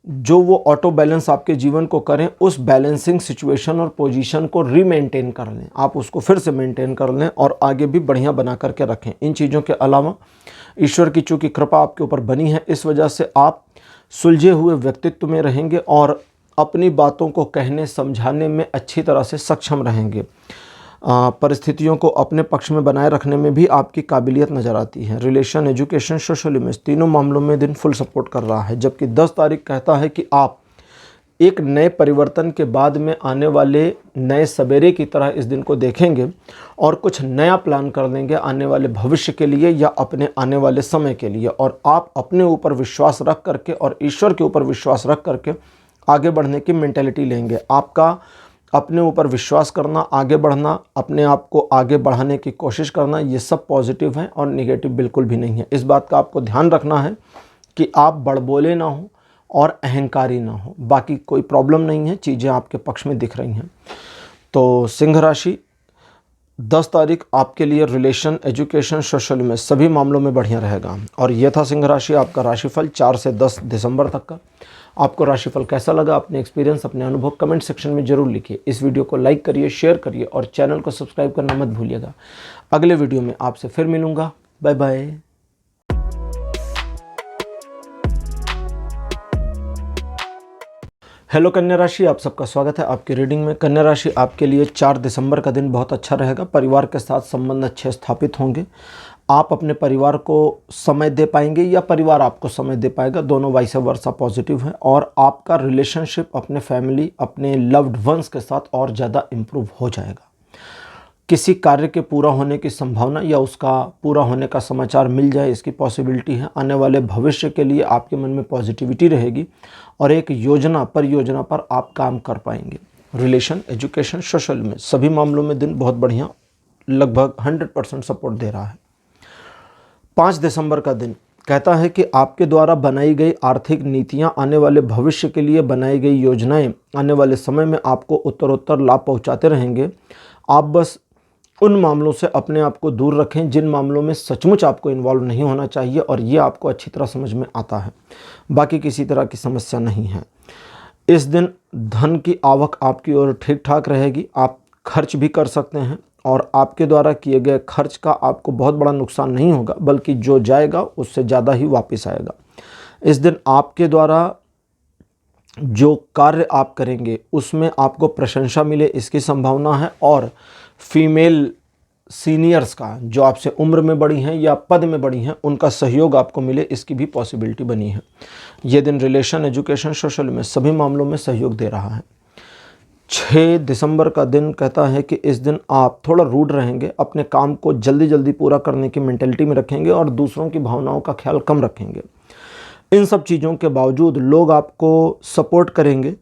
जो वो ऑटो बैलेंस आपके जीवन को करें, उस बैलेंसिंग सिचुएशन और पोजीशन को रीमेंटेन कर लें, आप उसको फिर से मेंटेन कर लें और आगे भी बढ़िया बना करके रखें। इन चीज़ों के अलावा ईश्वर की चूँकि कृपा आपके ऊपर बनी है, इस वजह से आप सुलझे हुए व्यक्तित्व में रहेंगे और अपनी बातों को कहने समझाने में अच्छी तरह से सक्षम रहेंगे। परिस्थितियों को अपने पक्ष में बनाए रखने में भी आपकी काबिलियत नज़र आती है। रिलेशन, एजुकेशन, सोशल इमेज तीनों मामलों में दिन फुल सपोर्ट कर रहा है। जबकि 10 तारीख कहता है कि आप एक नए परिवर्तन के बाद में आने वाले नए सवेरे की तरह इस दिन को देखेंगे और कुछ नया प्लान कर देंगे आने वाले भविष्य के लिए या अपने आने वाले समय के लिए। और आप अपने ऊपर विश्वास रख करके और ईश्वर के ऊपर विश्वास रख करके आगे बढ़ने की मेंटेलिटी लेंगे। आपका अपने ऊपर विश्वास करना, आगे बढ़ना, अपने आप को आगे बढ़ाने की कोशिश करना, ये सब पॉजिटिव है और नेगेटिव बिल्कुल भी नहीं है। इस बात का आपको ध्यान रखना है कि आप बड़बोले ना हो और अहंकारी ना हो। बाकी कोई प्रॉब्लम नहीं है, चीज़ें आपके पक्ष में दिख रही हैं। तो सिंह राशि 10 तारीख आपके लिए रिलेशन, एजुकेशन, सोशल में सभी मामलों में बढ़िया रहेगा। और यह था सिंह राशि आपका राशिफल 4 से 10 दिसंबर तक का। आपको राशिफल कैसा लगा, अपने एक्सपीरियंस, अपने अनुभव कमेंट सेक्शन में जरूर लिखिए। इस वीडियो को लाइक करिए, शेयर करिए और चैनल को सब्सक्राइब करना मत भूलिएगा। अगले वीडियो में आपसे फिर मिलूंगा। Bye bye. हेलो कन्या राशि, आप सबका स्वागत है आपकी रीडिंग में। कन्या राशि आपके लिए 4 दिसंबर का दिन बहुत अच्छा रहेगा। परिवार के साथ संबंध अच्छे स्थापित होंगे। आप अपने परिवार को समय दे पाएंगे या परिवार आपको समय दे पाएगा, दोनों वाइस वर्सा पॉजिटिव है। और आपका रिलेशनशिप अपने फैमिली, अपने लव्ड वंस के साथ और ज़्यादा इम्प्रूव हो जाएगा। किसी कार्य के पूरा होने की संभावना या उसका पूरा होने का समाचार मिल जाए, इसकी पॉसिबिलिटी है। आने वाले भविष्य के लिए आपके मन में पॉजिटिविटी रहेगी और एक योजना, परियोजना पर आप काम कर पाएंगे। रिलेशन, एजुकेशन, सोशल में सभी मामलों में दिन बहुत बढ़िया, लगभग 100% सपोर्ट दे रहा है। 5 दिसंबर का दिन कहता है कि आपके द्वारा बनाई गई आर्थिक नीतियां, आने वाले भविष्य के लिए बनाई गई योजनाएं आने वाले समय में आपको उत्तरोत्तर लाभ पहुंचाते रहेंगे। आप बस उन मामलों से अपने आप को दूर रखें जिन मामलों में सचमुच आपको इन्वॉल्व नहीं होना चाहिए, और ये आपको अच्छी तरह समझ में आता है। बाकी किसी तरह की समस्या नहीं है। इस दिन धन की आवक आपकी ओर ठीक ठाक रहेगी। आप खर्च भी कर सकते हैं और आपके द्वारा किए गए खर्च का आपको बहुत बड़ा नुकसान नहीं होगा, बल्कि जो जाएगा उससे ज़्यादा ही वापस आएगा। इस दिन आपके द्वारा जो कार्य आप करेंगे उसमें आपको प्रशंसा मिले, इसकी संभावना है। और फीमेल सीनियर्स का, जो आपसे उम्र में बड़ी हैं या पद में बड़ी हैं, उनका सहयोग आपको मिले, इसकी भी पॉसिबिलिटी बनी है। ये दिन रिलेशन, एजुकेशन, सोशल में सभी मामलों में सहयोग दे रहा है। 6 दिसंबर का दिन कहता है कि इस दिन आप थोड़ा रूड रहेंगे, अपने काम को जल्दी जल्दी पूरा करने की मेंटेलिटी में रखेंगे और दूसरों की भावनाओं का ख्याल कम रखेंगे। इन सब चीज़ों के बावजूद लोग आपको सपोर्ट करेंगे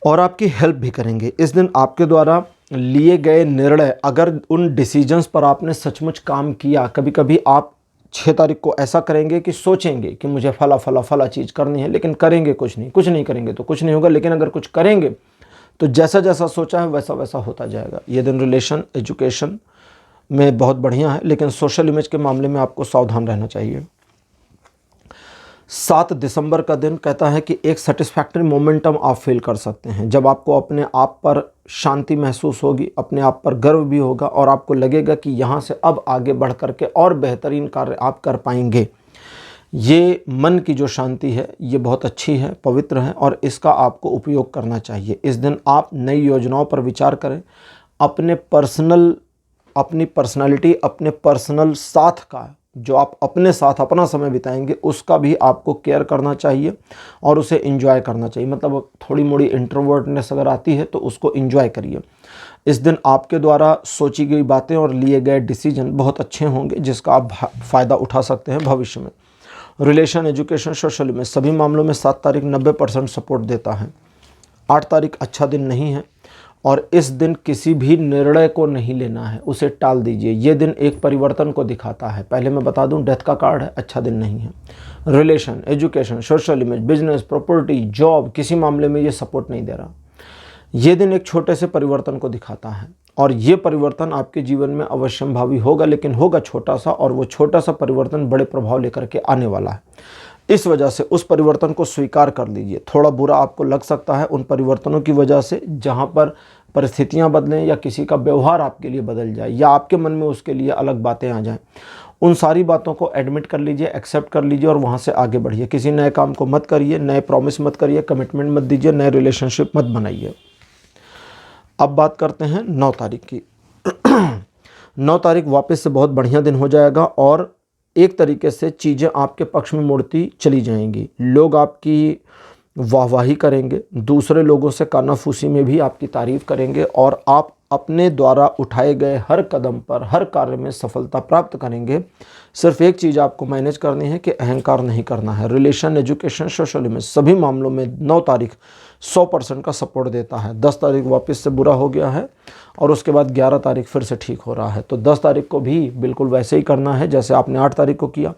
और आपकी हेल्प भी करेंगे। इस दिन आपके द्वारा लिए गए निर्णय, अगर उन डिसीजंस पर आपने सचमुच काम किया, कभी कभी आप 6 तारीख को ऐसा करेंगे कि सोचेंगे कि मुझे फला चीज़ करनी है, लेकिन करेंगे कुछ नहीं करेंगे तो कुछ नहीं होगा। लेकिन अगर कुछ करेंगे तो जैसा जैसा सोचा है वैसा वैसा होता जाएगा। ये दिन रिलेशन, एजुकेशन में बहुत बढ़िया है, लेकिन सोशल इमेज के मामले में आपको सावधान रहना चाहिए। 7 दिसंबर का दिन कहता है कि एक सेटिस्फैक्टरी मोमेंटम आप फील कर सकते हैं, जब आपको अपने आप पर शांति महसूस होगी, अपने आप पर गर्व भी होगा और आपको लगेगा कि यहाँ से अब आगे बढ़ कर के और बेहतरीन कार्य आप कर पाएंगे। ये मन की जो शांति है ये बहुत अच्छी है, पवित्र है, और इसका आपको उपयोग करना चाहिए। इस दिन आप नई योजनाओं पर विचार करें। अपनी पर्सनालिटी, अपने पर्सनल साथ का, जो आप अपने साथ अपना समय बिताएंगे, उसका भी आपको केयर करना चाहिए और उसे एंजॉय करना चाहिए। मतलब थोड़ी मोड़ी इंट्रोवर्टनेस अगर आती है तो उसको एंजॉय करिए। इस दिन आपके द्वारा सोची गई बातें और लिए गए डिसीजन बहुत अच्छे होंगे, जिसका आप फ़ायदा उठा सकते हैं भविष्य में। रिलेशन, एजुकेशन, सोशल में सभी मामलों में 7 तारीख 90% सपोर्ट देता है। 8 तारीख अच्छा दिन नहीं है और इस दिन किसी भी निर्णय को नहीं लेना है, उसे टाल दीजिए। ये दिन एक परिवर्तन को दिखाता है। पहले मैं बता दूं, डेथ का कार्ड है, अच्छा दिन नहीं है। Relation, education, social image, business, property, job, किसी मामले में ये सपोर्ट नहीं दे रहा। ये दिन एक छोटे से परिवर्तन को दिखाता है और ये परिवर्तन आपके जीवन में अवश्यंभावी होगा, लेकिन होगा छोटा सा, और वो छोटा सा परिवर्तन बड़े प्रभाव लेकर के आने वाला है। इस वजह से उस परिवर्तन को स्वीकार कर लीजिए। थोड़ा बुरा आपको लग सकता है उन परिवर्तनों की वजह से, जहां पर परिस्थितियां बदलें या किसी का व्यवहार आपके लिए बदल जाए या आपके मन में उसके लिए अलग बातें आ जाएं। उन सारी बातों को एडमिट कर लीजिए, एक्सेप्ट कर लीजिए और वहां से आगे बढ़िए। किसी नए काम को मत करिए, नए प्रॉमिस मत करिए, कमिटमेंट मत दीजिए, नए रिलेशनशिप मत बनाइए। अब बात करते हैं 9 तारीख की। 9 तारीख वापस से बहुत बढ़िया दिन हो जाएगा और एक तरीके से चीज़ें आपके पक्ष में मुड़ती चली जाएंगी। लोग आपकी वाहवाही करेंगे, दूसरे लोगों से कानाफूसी में भी आपकी तारीफ़ करेंगे और आप अपने द्वारा उठाए गए हर कदम पर, हर कार्य में सफलता प्राप्त करेंगे। सिर्फ एक चीज़ आपको मैनेज करनी है कि अहंकार नहीं करना है। रिलेशन, एजुकेशन, सोशल में सभी मामलों में 9 तारीख 100% का सपोर्ट देता है। 10 तारीख वापस से बुरा हो गया है और उसके बाद 11 तारीख फिर से ठीक हो रहा है। तो 10 तारीख को भी बिल्कुल वैसे ही करना है जैसे आपने 8 तारीख को किया।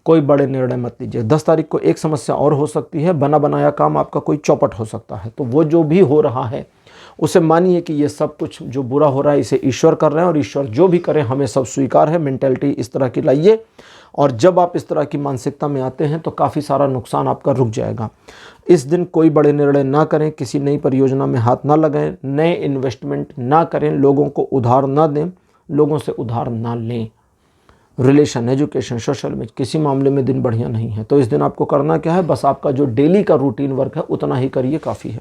कोई बड़े निर्णय मत लीजिए। 10 तारीख को एक समस्या और हो सकती है, बना बनाया काम आपका कोई चौपट हो सकता है। तो वो जो भी हो रहा है उसे मानिए कि ये सब कुछ जो बुरा हो रहा है इसे ईश्वर कर रहे हैं और ईश्वर जो भी करे हमें सब स्वीकार है। मेंटेलिटी इस तरह की लाइए और जब आप इस तरह की मानसिकता में आते हैं तो काफ़ी सारा नुकसान आपका रुक जाएगा। इस दिन कोई बड़े निर्णय ना करें, किसी नई परियोजना में हाथ ना लगाएं, नए इन्वेस्टमेंट ना करें, लोगों को उधार ना दें, लोगों से उधार ना लें। रिलेशन, एजुकेशन, सोशल में किसी मामले में दिन बढ़िया नहीं है। तो इस दिन आपको करना क्या है, बस आपका जो डेली का रूटीन वर्क है उतना ही करिए, काफ़ी है।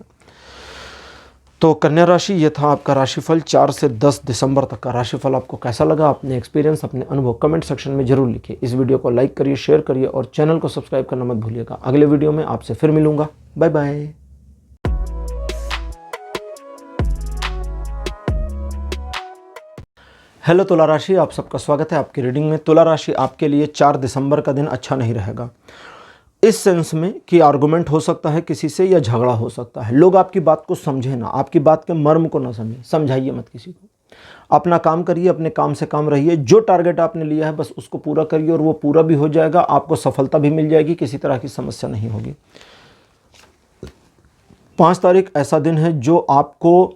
तो कन्या राशि, ये था आपका राशिफल 4 से 10 दिसंबर तक का राशिफल। आपको कैसा लगा, अपने एक्सपीरियंस, अपने अनुभव कमेंट सेक्शन में जरूर लिखिए। इस वीडियो को लाइक करिए, शेयर करिए और चैनल को सब्सक्राइब करना मत भूलिएगा। अगले वीडियो में आपसे फिर मिलूंगा। Bye bye. हेलो तुला राशि, आप सबका स्वागत है आपकी रीडिंग में। तुला राशि, आपके लिए 4 दिसंबर का दिन अच्छा नहीं रहेगा, इस सेंस में कि आर्गुमेंट हो सकता है किसी से या झगड़ा हो सकता है। लोग आपकी बात को समझे ना, आपकी बात के मर्म को ना समझे, समझाइए मत किसी को। अपना काम करिए, अपने काम से काम रहिए, जो टारगेट आपने लिया है बस उसको पूरा करिए और वो पूरा भी हो जाएगा, आपको सफलता भी मिल जाएगी, किसी तरह की समस्या नहीं होगी। 5 तारीख ऐसा दिन है जो आपको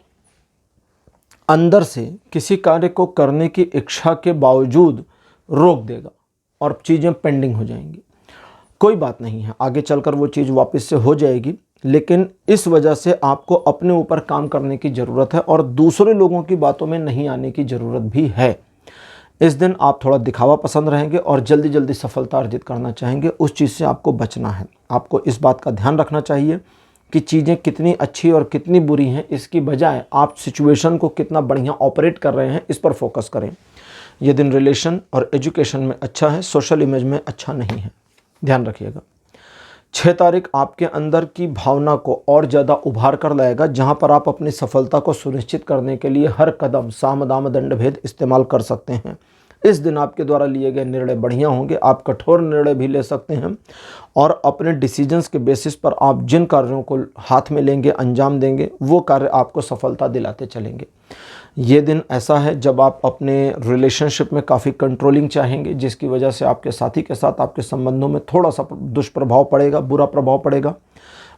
अंदर से किसी कार्य को करने की इच्छा के बावजूद रोक देगा और चीज़ें पेंडिंग हो जाएंगी। कोई बात नहीं है, आगे चलकर वो चीज़ वापस से हो जाएगी, लेकिन इस वजह से आपको अपने ऊपर काम करने की ज़रूरत है और दूसरे लोगों की बातों में नहीं आने की ज़रूरत भी है। इस दिन आप थोड़ा दिखावा पसंद रहेंगे और जल्दी जल्दी सफलता अर्जित करना चाहेंगे, उस चीज़ से आपको बचना है। आपको इस बात का ध्यान रखना चाहिए कि चीज़ें कितनी अच्छी और कितनी बुरी हैं, इसकी बजाय आप सिचुएशन को कितना बढ़िया ऑपरेट कर रहे हैं इस पर फोकस करें। यह दिन रिलेशन और एजुकेशन में अच्छा है, सोशल इमेज में अच्छा नहीं है, ध्यान रखिएगा। 6 तारीख आपके अंदर की भावना को और ज़्यादा उभार कर लाएगा, जहां पर आप अपनी सफलता को सुनिश्चित करने के लिए हर कदम साम दाम दंड भेद इस्तेमाल कर सकते हैं। इस दिन आपके द्वारा लिए गए निर्णय बढ़िया होंगे, आप कठोर निर्णय भी ले सकते हैं और अपने डिसीजंस के बेसिस पर आप जिन कार्यों को हाथ में लेंगे, अंजाम देंगे, वो कार्य आपको सफलता दिलाते चलेंगे। ये दिन ऐसा है जब आप अपने रिलेशनशिप में काफ़ी कंट्रोलिंग चाहेंगे, जिसकी वजह से आपके साथी के साथ आपके संबंधों में थोड़ा सा दुष्प्रभाव पड़ेगा, बुरा प्रभाव पड़ेगा।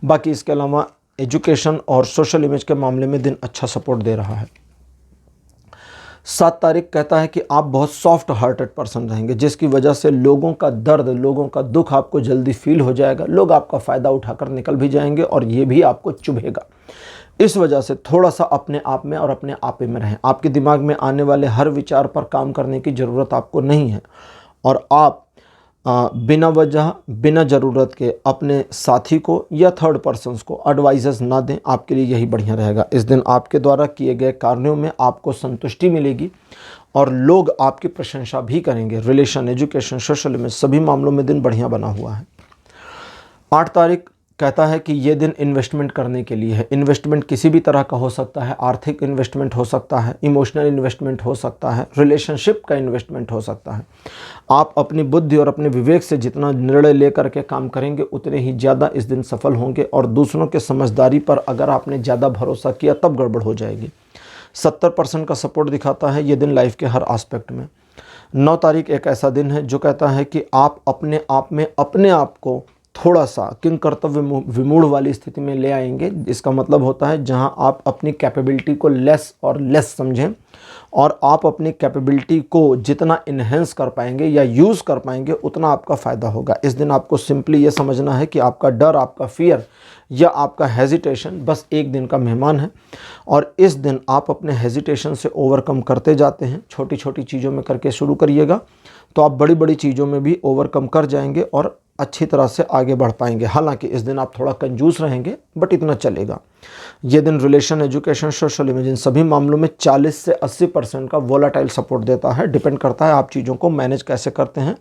बाकी इसके अलावा एजुकेशन और सोशल इमेज के मामले में दिन अच्छा सपोर्ट दे रहा है। 7 तारीख कहता है कि आप बहुत सॉफ्ट हार्टेड पर्सन रहेंगे, जिसकी वजह से लोगों का दर्द, लोगों का दुख आपको जल्दी फील हो जाएगा। लोग आपका फ़ायदा उठाकर निकल भी जाएंगे और ये भी आपको चुभेगा। इस वजह से थोड़ा सा अपने आप में और अपने आपे में रहें। आपके दिमाग में आने वाले हर विचार पर काम करने की ज़रूरत आपको नहीं है और आप बिना वजह, बिना ज़रूरत के अपने साथी को या थर्ड पर्सन्स को एडवाइजेस ना दें, आपके लिए यही बढ़िया रहेगा। इस दिन आपके द्वारा किए गए कार्यों में आपको संतुष्टि मिलेगी और लोग आपकी प्रशंसा भी करेंगे। रिलेशन, एजुकेशन, सोशल में सभी मामलों में दिन बढ़िया बना हुआ है। 8 तारीख कहता है कि ये दिन इन्वेस्टमेंट करने के लिए है। इन्वेस्टमेंट किसी भी तरह का हो सकता है, आर्थिक इन्वेस्टमेंट हो सकता है, इमोशनल इन्वेस्टमेंट हो सकता है, रिलेशनशिप का इन्वेस्टमेंट हो सकता है। आप अपनी बुद्धि और अपने विवेक से जितना निर्णय लेकर के काम करेंगे उतने ही ज़्यादा इस दिन सफल होंगे और दूसरों के समझदारी पर अगर आपने ज़्यादा भरोसा किया तब गड़बड़ हो जाएगी। 70% का सपोर्ट दिखाता है ये दिन लाइफ के हर एस्पेक्ट में। 9 तारीख एक ऐसा दिन है जो कहता है कि आप अपने आप में अपने आप को थोड़ा सा किंग कर्तव्य विमूढ़ वाली स्थिति में ले आएंगे। इसका मतलब होता है जहां आप अपनी कैपेबिलिटी को लेस और लेस समझें और आप अपनी कैपेबिलिटी को जितना इन्हेंस कर पाएंगे या यूज़ कर पाएंगे उतना आपका फ़ायदा होगा। इस दिन आपको सिंपली ये समझना है कि आपका डर, आपका फियर या आपका हेजिटेशन बस एक दिन का मेहमान है और इस दिन आप अपने हेजिटेशन से ओवरकम करते जाते हैं। छोटी छोटी चीज़ों में करके शुरू करिएगा तो आप बड़ी बड़ी चीज़ों में भी ओवरकम कर जाएंगे और अच्छी तरह से आगे बढ़ पाएंगे। हालांकि इस दिन आप थोड़ा कंजूस रहेंगे बट इतना चलेगा। ये दिन relation, education, social image in सभी मामलों में 40 से 80% का वोलाटाइल सपोर्ट देता है। डिपेंड करता है आप चीज़ों को मैनेज कैसे करते हैं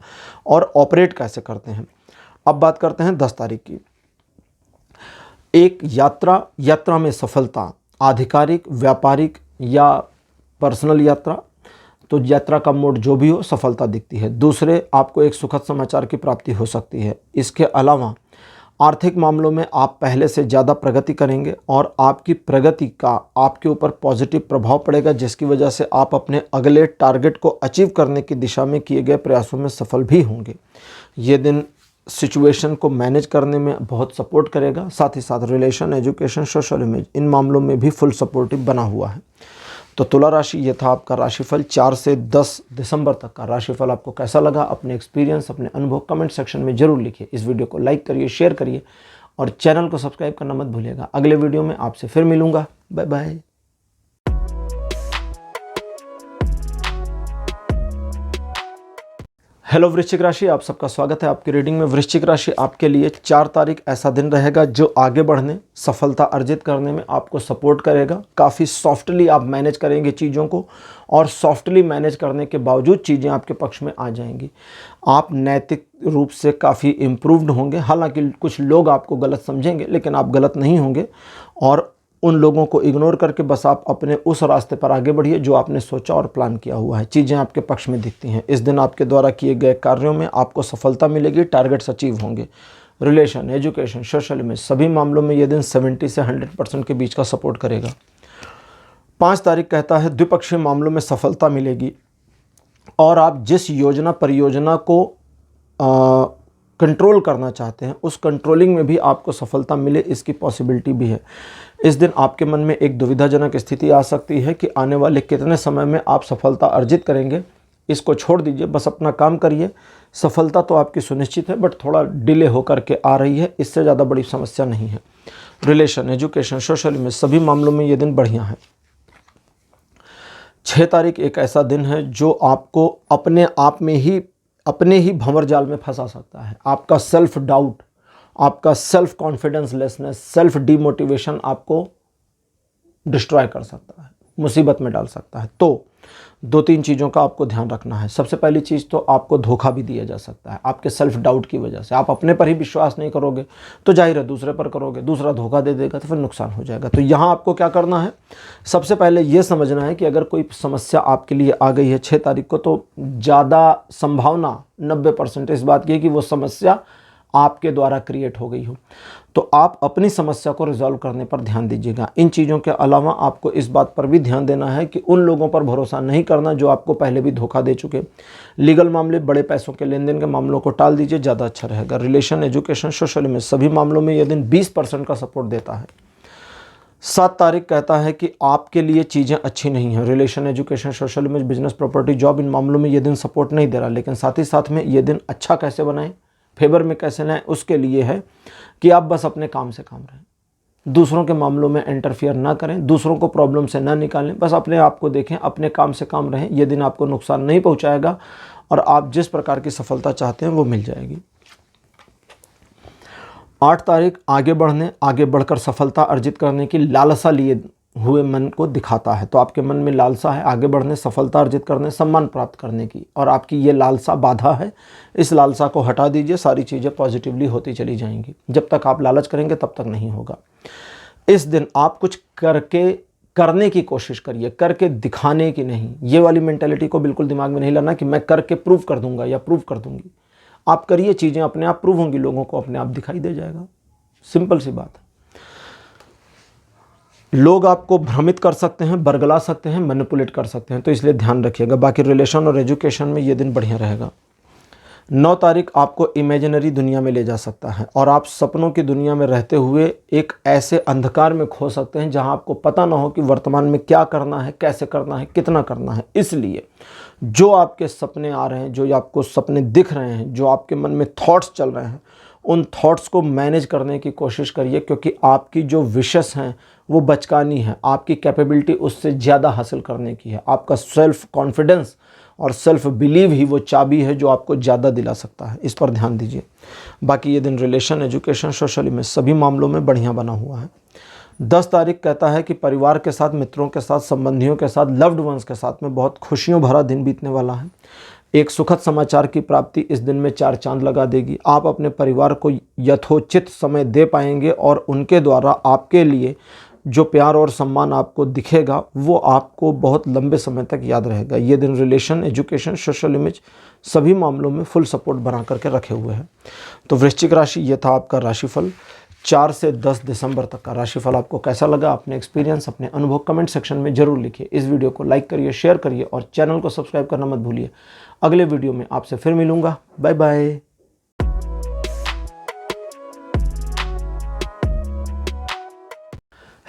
और ऑपरेट कैसे करते हैं। अब बात करते हैं 10 तारीख की। एक यात्रा में सफलता, आधिकारिक, व्यापारिक या पर्सनल यात्रा, तो यात्रा का मोड जो भी हो सफलता दिखती है। दूसरे, आपको एक सुखद समाचार की प्राप्ति हो सकती है। इसके अलावा आर्थिक मामलों में आप पहले से ज़्यादा प्रगति करेंगे और आपकी प्रगति का आपके ऊपर पॉजिटिव प्रभाव पड़ेगा, जिसकी वजह से आप अपने अगले टारगेट को अचीव करने की दिशा में किए गए प्रयासों में सफल भी होंगे। ये दिन सिचुएशन को मैनेज करने में बहुत सपोर्ट करेगा। साथ ही साथ relation, education, social image in मामलों में भी फुल सपोर्टिव बना हुआ है। तो तुला राशि, ये था आपका राशिफल 4 से 10 दिसंबर तक का राशिफल। आपको कैसा लगा? अपने एक्सपीरियंस, अपने अनुभव कमेंट सेक्शन में जरूर लिखिए। इस वीडियो को लाइक करिए, शेयर करिए और चैनल को सब्सक्राइब करना मत भूलिएगा। अगले वीडियो में आपसे फिर मिलूंगा। Bye bye. हेलो वृश्चिक राशि, आप सबका स्वागत है आपकी रीडिंग में। वृश्चिक राशि, आपके लिए 4 तारीख ऐसा दिन रहेगा जो आगे बढ़ने, सफलता अर्जित करने में आपको सपोर्ट करेगा। काफ़ी सॉफ्टली आप मैनेज करेंगे चीज़ों को और सॉफ्टली मैनेज करने के बावजूद चीज़ें आपके पक्ष में आ जाएंगी। आप नैतिक रूप से काफ़ी इम्प्रूव्ड होंगे। हालांकि कुछ लोग आपको गलत समझेंगे लेकिन आप गलत नहीं होंगे और उन लोगों को इग्नोर करके बस आप अपने उस रास्ते पर आगे बढ़िए जो आपने सोचा और प्लान किया हुआ है। चीज़ें आपके पक्ष में दिखती हैं। इस दिन आपके द्वारा किए गए कार्यों में आपको सफलता मिलेगी, टारगेट्स अचीव होंगे। रिलेशन, एजुकेशन, सोशल में सभी मामलों में ये दिन 70 से 100% के बीच का सपोर्ट करेगा। 5 तारीख कहता है द्विपक्षीय मामलों में सफलता मिलेगी और आप जिस योजना परियोजना को कंट्रोल करना चाहते हैं उस कंट्रोलिंग में भी आपको सफलता मिले, इसकी पॉसिबिलिटी भी है। इस दिन आपके मन में एक दुविधाजनक स्थिति आ सकती है कि आने वाले कितने समय में आप सफलता अर्जित करेंगे। इसको छोड़ दीजिए, बस अपना काम करिए। सफलता तो आपकी सुनिश्चित है, बट थोड़ा डिले होकर के आ रही है, इससे ज़्यादा बड़ी समस्या नहीं है। रिलेशन, एजुकेशन, सोशल में सभी मामलों में ये दिन बढ़िया है। 6 तारीख एक ऐसा दिन है जो आपको अपने ही भंवर जाल में फंसा सकता है। आपका सेल्फ डाउट, आपका सेल्फ कॉन्फिडेंस लेसनेस, सेल्फ डिमोटिवेशन आपको डिस्ट्रॉय कर सकता है, मुसीबत में डाल सकता है। तो 2-3 चीज़ों का आपको ध्यान रखना है। सबसे पहली चीज़ तो आपको धोखा भी दिया जा सकता है आपके सेल्फ डाउट की वजह से। आप अपने पर ही विश्वास नहीं करोगे तो जाहिर है दूसरे पर करोगे, दूसरा धोखा दे देगा तो फिर नुकसान हो जाएगा। तो यहाँ आपको क्या करना है, सबसे पहले ये समझना है कि अगर कोई समस्या आपके लिए आ गई है 6 तारीख को, तो ज़्यादा संभावना 90% इस बात की है कि वो समस्या आपके द्वारा क्रिएट हो गई हो। तो आप अपनी समस्या को रिजॉल्व करने पर ध्यान दीजिएगा। इन चीज़ों के अलावा आपको इस बात पर भी ध्यान देना है कि उन लोगों पर भरोसा नहीं करना जो आपको पहले भी धोखा दे चुके। लीगल मामले, बड़े पैसों के लेन देन के मामलों को टाल दीजिए, ज़्यादा अच्छा रहेगा। रिलेशन, एजुकेशन, सोशल में सभी मामलों में यह दिन 20% का सपोर्ट देता है। 7 तारीख कहता है कि आपके लिए चीज़ें अच्छी नहीं हैं। रिलेशन, एजुकेशन, सोशल में, बिजनेस, प्रॉपर्टी, जॉब, इन मामलों में ये दिन सपोर्ट नहीं दे रहा। लेकिन साथ ही साथ में ये दिन अच्छा कैसे बनाएं, फेवर में कैसे लाएं, उसके लिए है कि आप बस अपने काम से काम रहें, दूसरों के मामलों में इंटरफियर ना करें, दूसरों को प्रॉब्लम से ना निकालें, बस अपने आप को देखें, अपने काम से काम रहें। ये दिन आपको नुकसान नहीं पहुंचाएगा और आप जिस प्रकार की सफलता चाहते हैं वो मिल जाएगी। 8 तारीख आगे बढ़कर सफलता अर्जित करने की लालसा लिए हुए मन को दिखाता है। तो आपके मन में लालसा है आगे बढ़ने, सफलता अर्जित करने, सम्मान प्राप्त करने की, और आपकी ये लालसा बाधा है। इस लालसा को हटा दीजिए, सारी चीज़ें पॉजिटिवली होती चली जाएंगी। जब तक आप लालच करेंगे तब तक नहीं होगा। इस दिन आप कुछ करने की कोशिश करिए, करके दिखाने की नहीं। ये वाली मेंटेलिटी को बिल्कुल दिमाग में नहीं लाना कि मैं करके प्रूव कर दूंगा या प्रूव कर दूंगी। आप करिए, चीज़ें अपने आप प्रूव होंगी, लोगों को अपने आप दिखाई दे जाएगा। सिंपल सी बात है। लोग आपको भ्रमित कर सकते हैं, बरगला सकते हैं, मैनिपुलेट कर सकते हैं, तो इसलिए ध्यान रखिएगा। बाकी रिलेशन और एजुकेशन में ये दिन बढ़िया रहेगा। 9 तारीख आपको इमेजिनरी दुनिया में ले जा सकता है और आप सपनों की दुनिया में रहते हुए एक ऐसे अंधकार में खो सकते हैं जहां आपको पता ना हो कि वर्तमान में क्या करना है, कैसे करना है, कितना करना है। इसलिए जो आपके सपने आ रहे हैं, जो आपको सपने दिख रहे हैं, जो आपके मन में थॉट्स चल रहे हैं, उन थॉट्स को मैनेज करने की कोशिश करिए, क्योंकि आपकी जो विशेस हैं वो बचकानी है। आपकी कैपेबिलिटी उससे ज़्यादा हासिल करने की है। आपका सेल्फ कॉन्फिडेंस और सेल्फ बिलीव ही वो चाबी है जो आपको ज़्यादा दिला सकता है। इस पर ध्यान दीजिए। बाकी ये दिन रिलेशन, एजुकेशन, सोशल में सभी मामलों में बढ़िया बना हुआ है। 10 तारीख कहता है कि परिवार के साथ, मित्रों के साथ, संबंधियों के साथ, लव्ड वंस के साथ में बहुत खुशियों भरा दिन बीतने वाला है। एक सुखद समाचार की प्राप्ति इस दिन में 4 चांद लगा देगी। आप अपने परिवार को यथोचित समय दे पाएंगे और उनके द्वारा आपके लिए जो प्यार और सम्मान आपको दिखेगा वो आपको बहुत लंबे समय तक याद रहेगा। ये दिन रिलेशन, एजुकेशन, सोशल इमेज सभी मामलों में फुल सपोर्ट बना करके रखे हुए हैं। तो वृश्चिक राशि, ये था आपका राशिफल 4 से 10 दिसंबर तक का राशिफल। आपको कैसा लगा? अपने एक्सपीरियंस, अपने अनुभव कमेंट सेक्शन में जरूर लिखिए। इस वीडियो को लाइक करिए, शेयर करिए और चैनल को सब्सक्राइब करना मत भूलिए। अगले वीडियो में आपसे फिर मिलूंगा। Bye bye.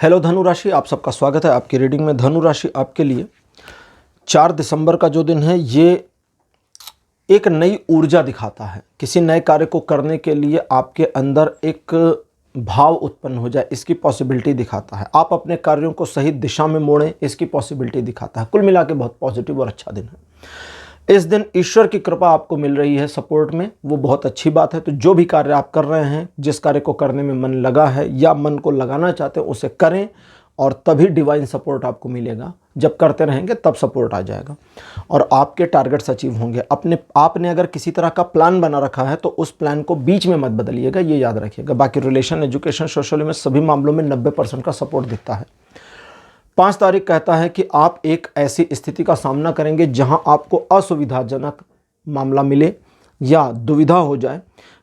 हेलो धनु राशि, आप सबका स्वागत है आपकी रीडिंग में। धनु राशि आपके लिए 4 दिसंबर का जो दिन है ये एक नई ऊर्जा दिखाता है। किसी नए कार्य को करने के लिए आपके अंदर एक भाव उत्पन्न हो जाए, इसकी पॉसिबिलिटी दिखाता है। आप अपने कार्यों को सही दिशा में मोड़ें, इसकी पॉसिबिलिटी दिखाता है। कुल मिला के बहुत पॉजिटिव और अच्छा दिन है। इस दिन ईश्वर की कृपा आपको मिल रही है सपोर्ट में, वो बहुत अच्छी बात है। तो जो भी कार्य आप कर रहे हैं, जिस कार्य को करने में मन लगा है या मन को लगाना चाहते हैं, उसे करें और तभी डिवाइन सपोर्ट आपको मिलेगा। जब करते रहेंगे तब सपोर्ट आ जाएगा और आपके टारगेट्स अचीव होंगे। आपने अगर किसी तरह का प्लान बना रखा है तो उस प्लान को बीच में मत बदलिएगा, ये याद रखिएगा। बाकी रिलेशन, एजुकेशन, सोशल में सभी मामलों में 90% का सपोर्ट दिखता है। 5 तारीख कहता है कि आप एक ऐसी स्थिति का सामना करेंगे जहां आपको असुविधाजनक मामला मिले या दुविधा हो जाए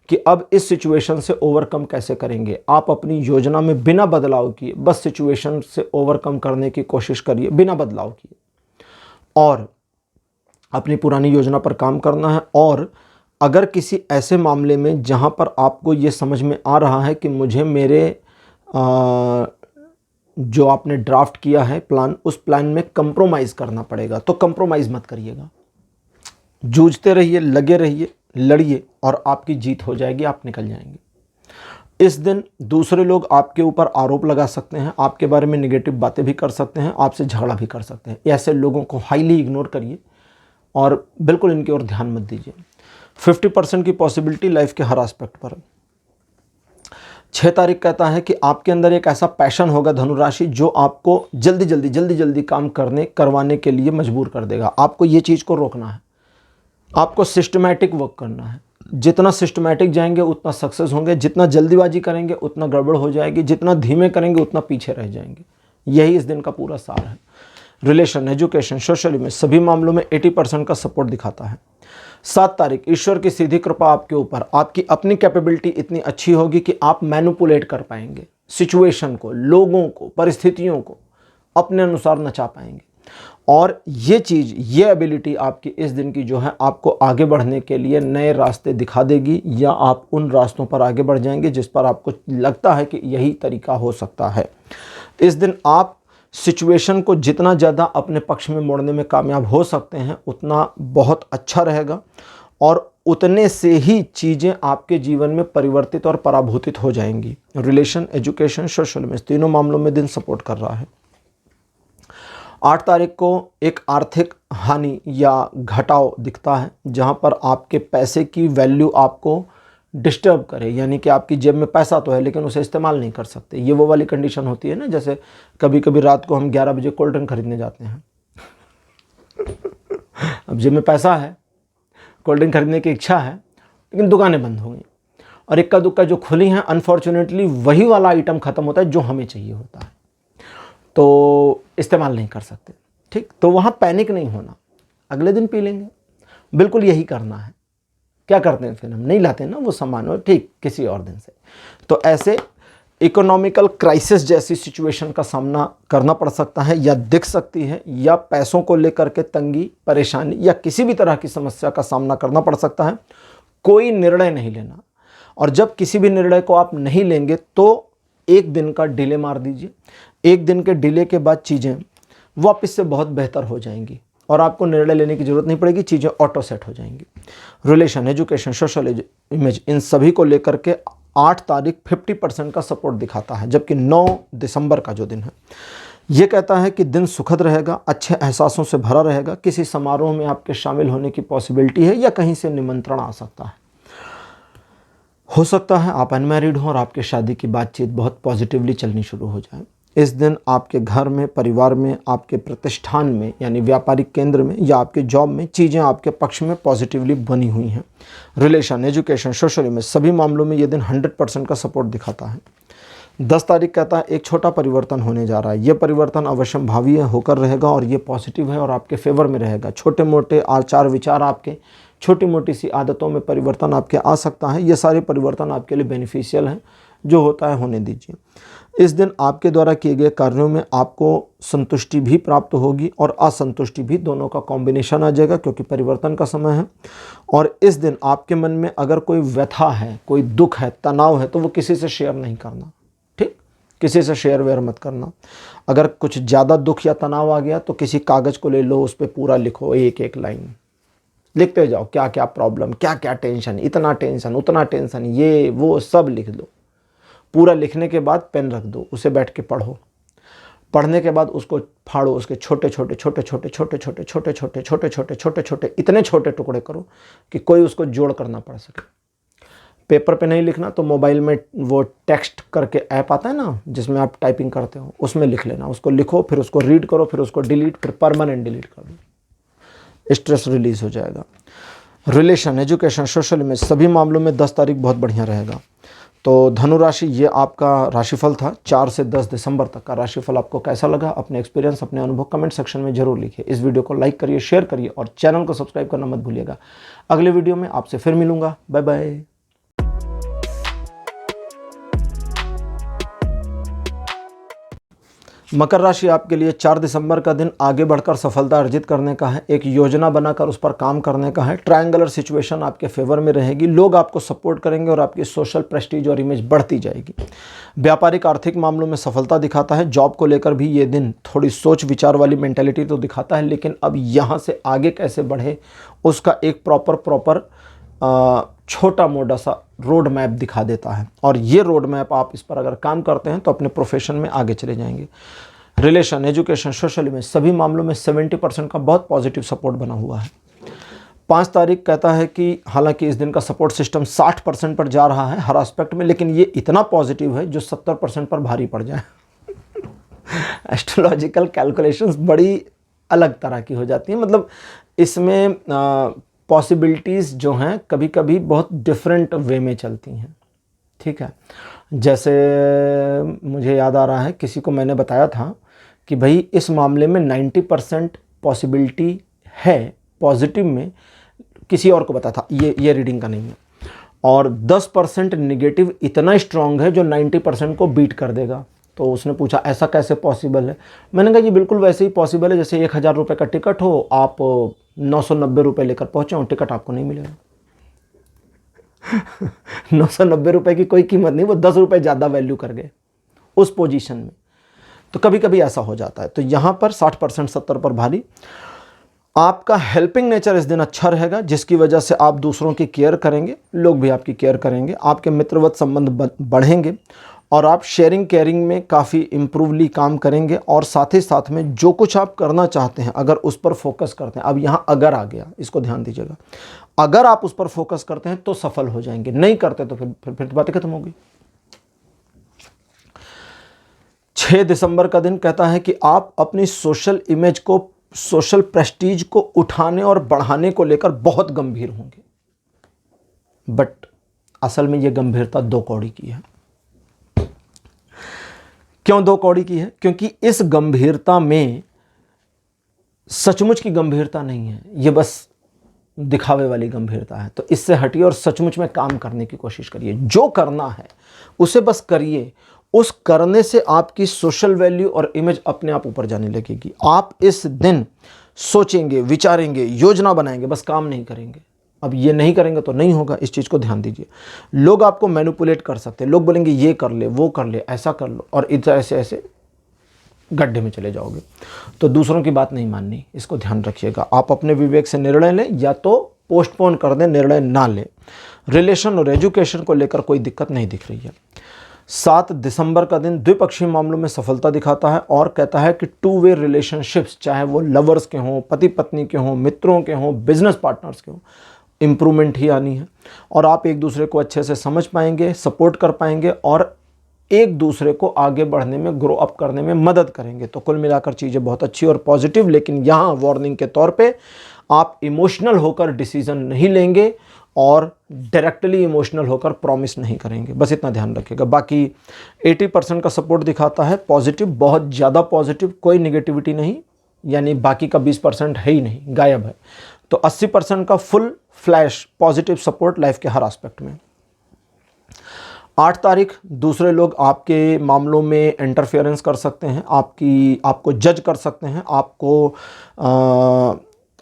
कि अब इस सिचुएशन से ओवरकम कैसे करेंगे। आप अपनी योजना में बिना बदलाव किए बस सिचुएशन से ओवरकम करने की कोशिश करिए बिना बदलाव किए, और अपनी पुरानी योजना पर काम करना है। और अगर किसी ऐसे मामले में जहां पर आपको ये समझ में आ रहा है कि मुझे मेरे जो आपने ड्राफ्ट किया है प्लान, उस प्लान में कंप्रोमाइज़ करना पड़ेगा, तो कंप्रोमाइज़ मत करिएगा। जूझते रहिए, लगे रहिए, लड़िए और आपकी जीत हो जाएगी, आप निकल जाएंगे। इस दिन दूसरे लोग आपके ऊपर आरोप लगा सकते हैं, आपके बारे में नेगेटिव बातें भी कर सकते हैं, आपसे झगड़ा भी कर सकते हैं। ऐसे लोगों को हाईली इग्नोर करिए और बिल्कुल इनकी ओर ध्यान मत दीजिए। 50% की पॉसिबिलिटी लाइफ के हर एस्पेक्ट पर। 6 तारीख कहता है कि आपके अंदर एक ऐसा पैशन होगा धनुराशि जो आपको जल्दी जल्दी काम करवाने के लिए मजबूर कर देगा। आपको ये चीज़ को रोकना है, आपको सिस्टमैटिक वर्क करना है। जितना सिस्टमैटिक जाएंगे उतना सक्सेस होंगे, जितना जल्दीबाजी करेंगे उतना गड़बड़ हो जाएगी, जितना धीमे करेंगे उतना पीछे रह जाएंगे। यही इस दिन का पूरा सार है। रिलेशन, एजुकेशन, सोशल में सभी मामलों में 80% का सपोर्ट दिखाता है। 7 तारीख ईश्वर की सीधी कृपा आपके ऊपर, आपकी अपनी कैपेबिलिटी इतनी अच्छी होगी कि आप मैनिपुलेट कर पाएंगे सिचुएशन को, लोगों को, परिस्थितियों को अपने अनुसार नचा पाएंगे। और ये चीज़, ये एबिलिटी आपकी इस दिन की जो है आपको आगे बढ़ने के लिए नए रास्ते दिखा देगी, या आप उन रास्तों पर आगे बढ़ जाएंगे जिस पर आपको लगता है कि यही तरीका हो सकता है। इस दिन आप सिचुएशन को जितना ज़्यादा अपने पक्ष में मोड़ने में कामयाब हो सकते हैं उतना बहुत अच्छा रहेगा, और उतने से ही चीज़ें आपके जीवन में परिवर्तित और पराभूतित हो जाएंगी। रिलेशन, एजुकेशन, सोशल में तीनों मामलों में दिन सपोर्ट कर रहा है। 8 तारीख को एक आर्थिक हानि या घटाव दिखता है जहां पर आपके पैसे की वैल्यू आपको डिस्टर्ब करे, यानी कि आपकी जेब में पैसा तो है लेकिन उसे इस्तेमाल नहीं कर सकते। ये वो वाली कंडीशन होती है ना, जैसे कभी कभी रात को हम 11 बजे कोल्ड ड्रिंक खरीदने जाते हैं अब जेब में पैसा है, कोल्ड ड्रिंक खरीदने की इच्छा है, लेकिन दुकानें बंद हो गई, और इक्का दुक्का जो खुली हैं अनफॉर्चुनेटली वही वाला आइटम ख़त्म होता है जो हमें चाहिए होता है, तो इस्तेमाल नहीं कर सकते। ठीक, तो वहाँ पैनिक नहीं होना, अगले दिन पी लेंगे, बिल्कुल यही करना है। क्या करते हैं फिर हम नहीं लाते ना वो सामान, और ठीक किसी और दिन से। तो ऐसे इकोनॉमिकल क्राइसिस जैसी सिचुएशन का सामना करना पड़ सकता है, या दिख सकती है, या पैसों को लेकर के तंगी, परेशानी या किसी भी तरह की समस्या का सामना करना पड़ सकता है। कोई निर्णय नहीं लेना, और जब किसी भी निर्णय को आप नहीं लेंगे तो एक दिन का डिले मार दीजिए। एक दिन के डिले के बाद चीज़ें वापस से बहुत बेहतर हो जाएंगी और आपको निर्णय लेने की ज़रूरत नहीं पड़ेगी, चीज़ें ऑटो सेट हो जाएंगी। रिलेशन, एजुकेशन, सोशल इमेज, इन सभी को लेकर के 8 तारीख 50% का सपोर्ट दिखाता है, जबकि 9 दिसंबर का जो दिन है ये कहता है कि दिन सुखद रहेगा, अच्छे एहसासों से भरा रहेगा। किसी समारोह में आपके शामिल होने की पॉसिबिलिटी है, या कहीं से निमंत्रण आ सकता है। हो सकता है आप अनमैरिड हों और आपके शादी की बातचीत बहुत पॉजिटिवली चलनी शुरू हो जाए। इस दिन आपके घर में, परिवार में, आपके प्रतिष्ठान में यानी व्यापारिक केंद्र में या आपके जॉब में चीज़ें आपके पक्ष में पॉजिटिवली बनी हुई हैं। रिलेशन, एजुकेशन, सोशल में सभी मामलों में ये दिन 100% का सपोर्ट दिखाता है। 10 तारीख कहता है एक छोटा परिवर्तन होने जा रहा है। ये परिवर्तन अवश्यंभावी होकर रहेगा और ये पॉजिटिव है और आपके फेवर में रहेगा। छोटे मोटे आचार विचार आपके, छोटी मोटी सी आदतों में परिवर्तन आपके आ सकता है। ये सारे परिवर्तन आपके लिए बेनिफिशियल हैं, जो होता है होने दीजिए। इस दिन आपके द्वारा किए गए कार्यों में आपको संतुष्टि भी प्राप्त होगी और असंतुष्टि भी, दोनों का कॉम्बिनेशन आ जाएगा क्योंकि परिवर्तन का समय है। और इस दिन आपके मन में अगर कोई व्यथा है, कोई दुख है, तनाव है, तो वो किसी से शेयर नहीं करना। ठीक, किसी से शेयर वेयर मत करना। अगर कुछ ज़्यादा दुख या तनाव आ गया तो किसी कागज़ को ले लो, उस पर पूरा लिखो, एक एक लाइन लिखते जाओ, क्या क्या प्रॉब्लम, क्या क्या टेंशन, इतना टेंशन, उतना टेंशन, ये वो सब लिख दो। पूरा लिखने के बाद पेन रख दो, उसे बैठ के पढ़ो। पढ़ने के बाद उसको फाड़ो, उसके छोटे छोटे छोटे छोटे छोटे छोटे छोटे छोटे छोटे छोटे छोटे छोटे इतने छोटे टुकड़े करो कि कोई उसको जोड़ कर ना पढ़ सके। पेपर पे नहीं लिखना तो मोबाइल में वो टेक्स्ट करके ऐप आता है ना, जिसमें आप टाइपिंग करते हो, उसमें लिख लेना। उसको लिखो, फिर उसको रीड करो, फिर उसको डिलीट, फिर परमानेंट डिलीट कर दो। स्ट्रेस रिलीज हो जाएगा। रिलेशन, एजुकेशन, सोशल में सभी मामलों में 10 तारीख बहुत बढ़िया रहेगा। तो धनु राशि, ये आपका राशिफल था 4 से 10 दिसंबर तक का राशिफल। आपको कैसा लगा? अपने एक्सपीरियंस, अपने अनुभव कमेंट सेक्शन में जरूर लिखिए। इस वीडियो को लाइक करिए, शेयर करिए और चैनल को सब्सक्राइब करना मत भूलिएगा। अगले वीडियो में आपसे फिर मिलूंगा। Bye bye. मकर राशि आपके लिए 4 दिसंबर का दिन आगे बढ़कर सफलता अर्जित करने का है, एक योजना बनाकर उस पर काम करने का है। ट्रायंगुलर सिचुएशन आपके फेवर में रहेगी, लोग आपको सपोर्ट करेंगे और आपकी सोशल प्रेस्टीज और इमेज बढ़ती जाएगी। व्यापारिक आर्थिक मामलों में सफलता दिखाता है। जॉब को लेकर भी ये दिन थोड़ी सोच विचार वाली मेंटेलिटी तो दिखाता है, लेकिन अब यहाँ से आगे कैसे बढ़े उसका एक प्रॉपर छोटा मोटा सा रोड मैप दिखा देता है, और ये रोड मैप आप इस पर अगर काम करते हैं तो अपने प्रोफेशन में आगे चले जाएंगे। रिलेशन, एजुकेशन, सोशल इमेज सभी मामलों में 70% का बहुत पॉजिटिव सपोर्ट बना हुआ है। 5 तारीख कहता है कि हालांकि इस दिन का सपोर्ट सिस्टम 60% पर जा रहा है हर एस्पेक्ट में, लेकिन ये इतना पॉजिटिव है जो 70% पर भारी पड़ जाए। एस्ट्रोलॉजिकल कैलकुलेशंस बड़ी अलग तरह की हो जाती हैं, मतलब इसमें पॉसिबिलिटीज़ जो हैं कभी कभी बहुत डिफरेंट वे में चलती हैं। ठीक है, जैसे मुझे याद आ रहा है किसी को मैंने बताया था कि भाई इस मामले में 90% पॉसिबिलिटी है पॉजिटिव में, किसी और को बताया था, ये रीडिंग का नहीं है, और 10% निगेटिव इतना स्ट्रांग है जो 90% को बीट कर देगा। तो उसने पूछा ऐसा कैसे पॉसिबल है? मैंने कहा ये बिल्कुल वैसे ही पॉसिबल है जैसे 1000 रुपये का टिकट हो, आप 990 रुपये लेकर पहुँचे हो, टिकट आपको नहीं मिलेगा। 990 रुपये की कोई कीमत नहीं, वो 10 रुपये ज़्यादा वैल्यू कर गए उस पोजीशन में। तो कभी कभी ऐसा हो जाता है। तो यहाँ पर 60% 70 पर भारी। आपका हेल्पिंग नेचर इस दिन अच्छा रहेगा, जिसकी वजह से आप दूसरों की केयर करेंगे, लोग भी आपकी केयर करेंगे, आपके मित्रवत संबंध बढ़ेंगे और आप शेयरिंग केयरिंग में काफ़ी इम्प्रूवली काम करेंगे। और साथ ही साथ में जो कुछ आप करना चाहते हैं अगर उस पर फोकस करते हैं, अब यहाँ अगर आ गया, इसको ध्यान दीजिएगा, अगर आप उस पर फोकस करते हैं तो सफल हो जाएंगे, नहीं करते तो फिर बातें खत्म होगी। 6 दिसंबर का दिन कहता है कि आप अपनी सोशल इमेज को, सोशल प्रेस्टीज को उठाने और बढ़ाने को लेकर बहुत गंभीर होंगे, बट असल में यह गंभीरता 2 कौड़ी की है। क्यों 2 कौड़ी की है? क्योंकि इस गंभीरता में सचमुच की गंभीरता नहीं है, ये बस दिखावे वाली गंभीरता है। तो इससे हटिए और सचमुच में काम करने की कोशिश करिए। जो करना है उसे बस करिए, उस करने से आपकी सोशल वैल्यू और इमेज अपने आप ऊपर जाने लगेगी। आप इस दिन सोचेंगे, विचारेंगे, योजना बनाएंगे, बस काम नहीं करेंगे। अब ये नहीं करेंगे तो नहीं होगा, इस चीज़ को ध्यान दीजिए। लोग आपको मैनिपुलेट कर सकते हैं, लोग बोलेंगे ये कर ले, वो कर ले, ऐसा कर लो, और इधर ऐसे गड्ढे में चले जाओगे। तो दूसरों की बात नहीं माननी, इसको ध्यान रखिएगा। आप अपने विवेक से निर्णय लें या तो पोस्टपोन कर दें, निर्णय ना लें। रिलेशन और एजुकेशन को लेकर कोई दिक्कत नहीं दिख रही है। 7 दिसंबर का दिन द्विपक्षीय मामलों में सफलता दिखाता है और कहता है कि 2 वे रिलेशनशिप्स, चाहे वो लवर्स के हों, पति पत्नी के हों, मित्रों के हों, बिजनेस पार्टनर्स के हों, इम्प्रूवमेंट ही आनी है। और आप एक दूसरे को अच्छे से समझ पाएंगे, सपोर्ट कर पाएंगे और एक दूसरे को आगे बढ़ने में, ग्रो अप करने में मदद करेंगे। तो कुल मिलाकर चीज़ें बहुत अच्छी और पॉजिटिव, लेकिन यहाँ वार्निंग के तौर पे आप इमोशनल होकर डिसीजन नहीं लेंगे और डायरेक्टली इमोशनल होकर प्रॉमिस नहीं करेंगे, बस इतना ध्यान रखिएगा। बाकी 80% का सपोर्ट दिखाता है, पॉजिटिव, बहुत ज़्यादा पॉजिटिव, कोई निगेटिविटी नहीं, यानी बाकी का 20% है ही नहीं, गायब है। तो 80% का full flash positive support life के हर एस्पेक्ट में। 8 तारीख दूसरे लोग आपके मामलों में इंटरफेरेंस कर सकते हैं, आपको जज कर सकते हैं,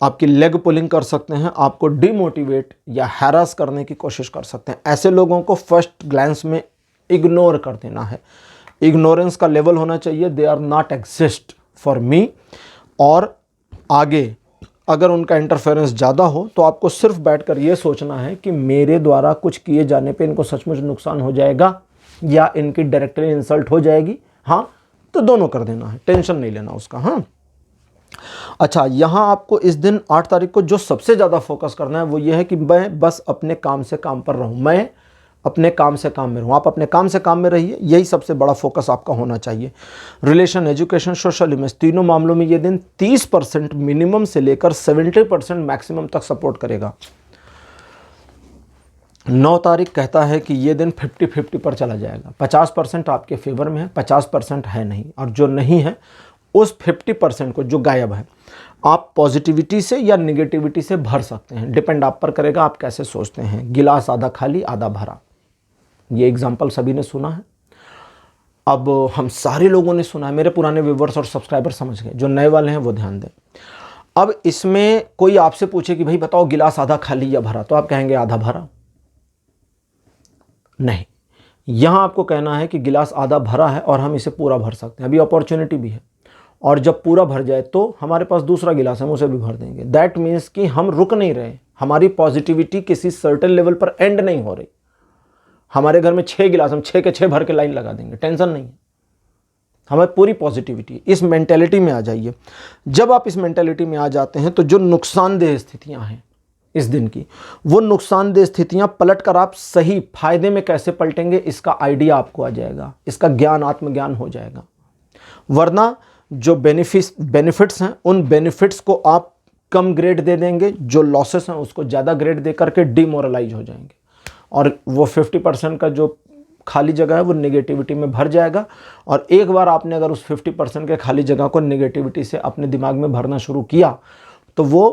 आपकी लेग पुलिंग कर सकते हैं, आपको डिमोटिवेट या हैरास करने की कोशिश कर सकते हैं। ऐसे लोगों को फर्स्ट ग्लैंस में इग्नोर कर देना है। इग्नोरेंस का लेवल होना चाहिए, they are not exist for me. और आगे अगर उनका इंटरफेरेंस ज़्यादा हो तो आपको सिर्फ बैठकर ये सोचना है कि मेरे द्वारा कुछ किए जाने पे इनको सचमुच नुकसान हो जाएगा या इनकी डायरेक्टली इंसल्ट हो जाएगी। हाँ, तो दोनों कर देना है, टेंशन नहीं लेना उसका। हाँ, अच्छा, यहाँ आपको इस दिन 8 तारीख को जो सबसे ज़्यादा फोकस करना है वो ये है कि मैं बस अपने काम से काम पर रहूँ, मैं अपने काम से काम में रहूँ। आप अपने काम से काम में रहिए, यही सबसे बड़ा फोकस आपका होना चाहिए। रिलेशन, एजुकेशन, सोशल इमेज, तीनों मामलों में ये दिन 30% मिनिमम से लेकर 70% मैक्सिमम तक सपोर्ट करेगा। 9 तारीख कहता है कि ये दिन 50-50 पर चला जाएगा। 50% आपके फेवर में है, 50% है नहीं, और जो नहीं है उस 50% को, जो गायब है, आप पॉजिटिविटी से या निगेटिविटी से भर सकते हैं। डिपेंड आप पर करेगा आप कैसे सोचते हैं। गिलास आधा खाली आधा भरा, ये एग्जाम्पल सभी ने सुना है। अब हम सारे लोगों ने सुना है, मेरे पुराने व्यूवर्स और सब्सक्राइबर समझ गए, जो नए वाले हैं वो ध्यान दें। अब इसमें कोई आपसे पूछे कि भाई बताओ गिलास आधा खाली या भरा, तो आप कहेंगे आधा भरा। नहीं, यहां आपको कहना है कि गिलास आधा भरा है और हम इसे पूरा भर सकते हैं, अभी अपॉर्चुनिटी भी है, और जब पूरा भर जाए तो हमारे पास दूसरा गिलास है, हम उसे भी भर देंगे। दैट मीन्स कि हम रुक नहीं रहे, हमारी पॉजिटिविटी किसी सर्टेन लेवल पर एंड नहीं हो रही। हमारे घर में 6 गिलास, हम 6 के 6 भर के लाइन लगा देंगे, टेंशन नहीं है। हमें पूरी पॉजिटिविटी, इस मेंटेलिटी में आ जाइए। जब आप इस मेंटेलिटी में आ जाते हैं तो जो नुकसानदेह स्थितियां हैं इस दिन की, वो नुकसानदेह स्थितियां पलट कर आप सही फायदे में कैसे पलटेंगे, इसका आइडिया आपको आ जाएगा, इसका ज्ञान, आत्मज्ञान हो जाएगा। वरना जो बेनिफिट्स हैं, उन बेनिफिट्स को आप कम ग्रेड दे देंगे, जो लॉसेस हैं उसको ज़्यादा ग्रेड दे करके डिमोरलाइज हो जाएंगे, और वो 50% का जो खाली जगह है वो नेगेटिविटी में भर जाएगा। और एक बार आपने अगर उस 50% के खाली जगह को नेगेटिविटी से अपने दिमाग में भरना शुरू किया तो वो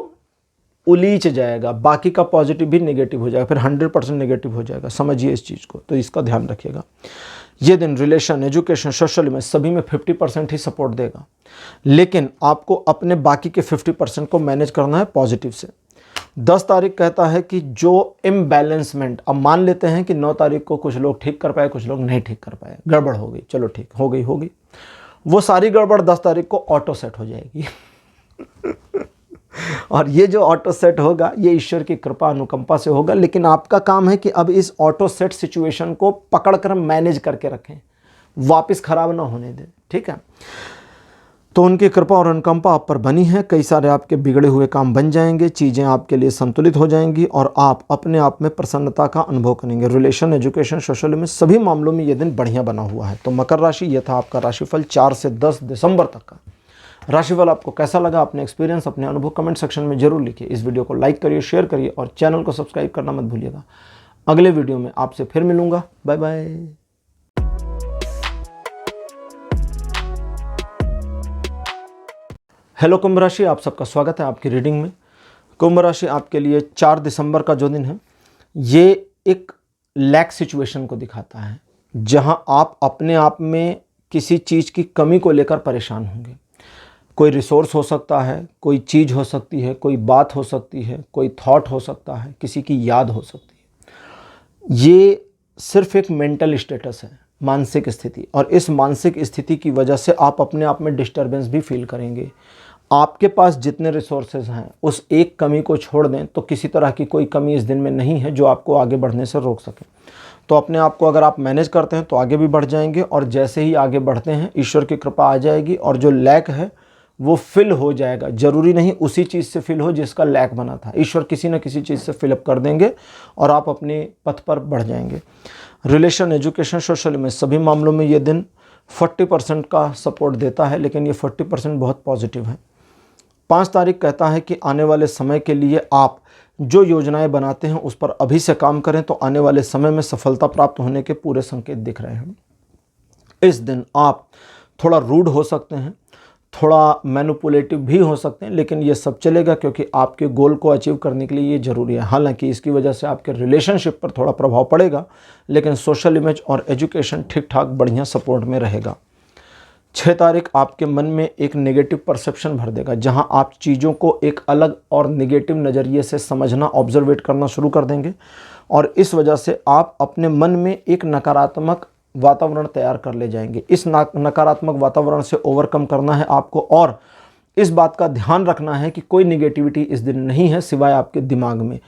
उलीच जाएगा, बाकी का पॉजिटिव भी नेगेटिव हो जाएगा, फिर 100% नेगेटिव हो जाएगा। समझिए इस चीज़ को, तो इसका ध्यान रखिएगा। ये दिन रिलेशन, एजुकेशन, सोशल में सभी में 50% ही सपोर्ट देगा, लेकिन आपको अपने बाकी के 50% को मैनेज करना है पॉजिटिव से। 10 तारीख कहता है कि जो इम्बैलेंसमेंट, अब मान लेते हैं कि 9 तारीख को कुछ लोग ठीक कर पाए, कुछ लोग नहीं ठीक कर पाए, गड़बड़ हो गई, चलो ठीक हो गई, वो सारी गड़बड़ 10 तारीख को ऑटो सेट हो जाएगी। और ये जो ऑटो सेट होगा ये ईश्वर की कृपा अनुकंपा से होगा, लेकिन आपका काम है कि अब इस ऑटो सेट सिचुएशन को पकड़कर मैनेज करके रखें, वापस खराब ना होने दें, ठीक है। तो उनकी कृपा और अनुकंपा आप पर बनी है, कई सारे आपके बिगड़े हुए काम बन जाएंगे, चीज़ें आपके लिए संतुलित हो जाएंगी और आप अपने आप में प्रसन्नता का अनुभव करेंगे। रिलेशन, एजुकेशन, सोशल में सभी मामलों में ये दिन बढ़िया बना हुआ है। तो मकर राशि, ये था आपका राशिफल 4 से 10 दिसंबर तक का राशिफल। आपको कैसा लगा, अपने एक्सपीरियंस, अपने अनुभव कमेंट सेक्शन में जरूर लिखिए। इस वीडियो को लाइक करिए, शेयर करिए और चैनल को सब्सक्राइब करना मत भूलिएगा। अगले वीडियो में आपसे फिर मिलूंगा, बाय बाय। हेलो कुंभ राशि, आप सबका स्वागत है आपकी रीडिंग में। कुंभ राशि आपके लिए 4 दिसंबर का जो दिन है ये एक लैक सिचुएशन को दिखाता है, जहां आप अपने आप में किसी चीज़ की कमी को लेकर परेशान होंगे। कोई रिसोर्स हो सकता है, कोई चीज़ हो सकती है, कोई बात हो सकती है, कोई थॉट हो सकता है, किसी की याद हो सकती है। ये सिर्फ एक मेंटल स्टेटस है, मानसिक स्थिति, और इस मानसिक स्थिति की वजह से आप अपने आप में डिस्टर्बेंस भी फील करेंगे। आपके पास जितने रिसोर्सेज हैं उस एक कमी को छोड़ दें तो किसी तरह की कोई कमी इस दिन में नहीं है जो आपको आगे बढ़ने से रोक सके। तो अपने आप को अगर आप मैनेज करते हैं तो आगे भी बढ़ जाएंगे, और जैसे ही आगे बढ़ते हैं ईश्वर की कृपा आ जाएगी और जो लैक है वो फिल हो जाएगा। जरूरी नहीं उसी चीज़ से फिल हो जिसका लैक बना था, ईश्वर किसी न किसी चीज़ से फिलअप कर देंगे और आप अपने पथ पर बढ़ जाएंगे। रिलेशन, एजुकेशन, सोशल में सभी मामलों में ये दिन 40% का सपोर्ट देता है, लेकिन ये 40% बहुत पॉजिटिव है। 5 तारीख कहता है कि आने वाले समय के लिए आप जो योजनाएं बनाते हैं उस पर अभी से काम करें तो आने वाले समय में सफलता प्राप्त होने के पूरे संकेत दिख रहे हैं। इस दिन आप थोड़ा रूड हो सकते हैं, थोड़ा मैनिपुलेटिव भी हो सकते हैं, लेकिन ये सब चलेगा क्योंकि आपके गोल को अचीव करने के लिए ये ज़रूरी है। हालांकि इसकी वजह से आपके रिलेशनशिप पर थोड़ा प्रभाव पड़ेगा, लेकिन सोशल इमेज और एजुकेशन ठीक ठाक बढ़िया सपोर्ट में रहेगा। 6 तारीख आपके मन में एक नेगेटिव परसेप्शन भर देगा, जहां आप चीज़ों को एक अलग और नेगेटिव नज़रिए से समझना, ऑब्जर्वेट करना शुरू कर देंगे, और इस वजह से आप अपने मन में एक नकारात्मक वातावरण तैयार कर ले जाएंगे। इस नकारात्मक वातावरण से ओवरकम करना है आपको, और इस बात का ध्यान रखना है कि कोई निगेटिविटी इस दिन नहीं है सिवाय आपके दिमाग में।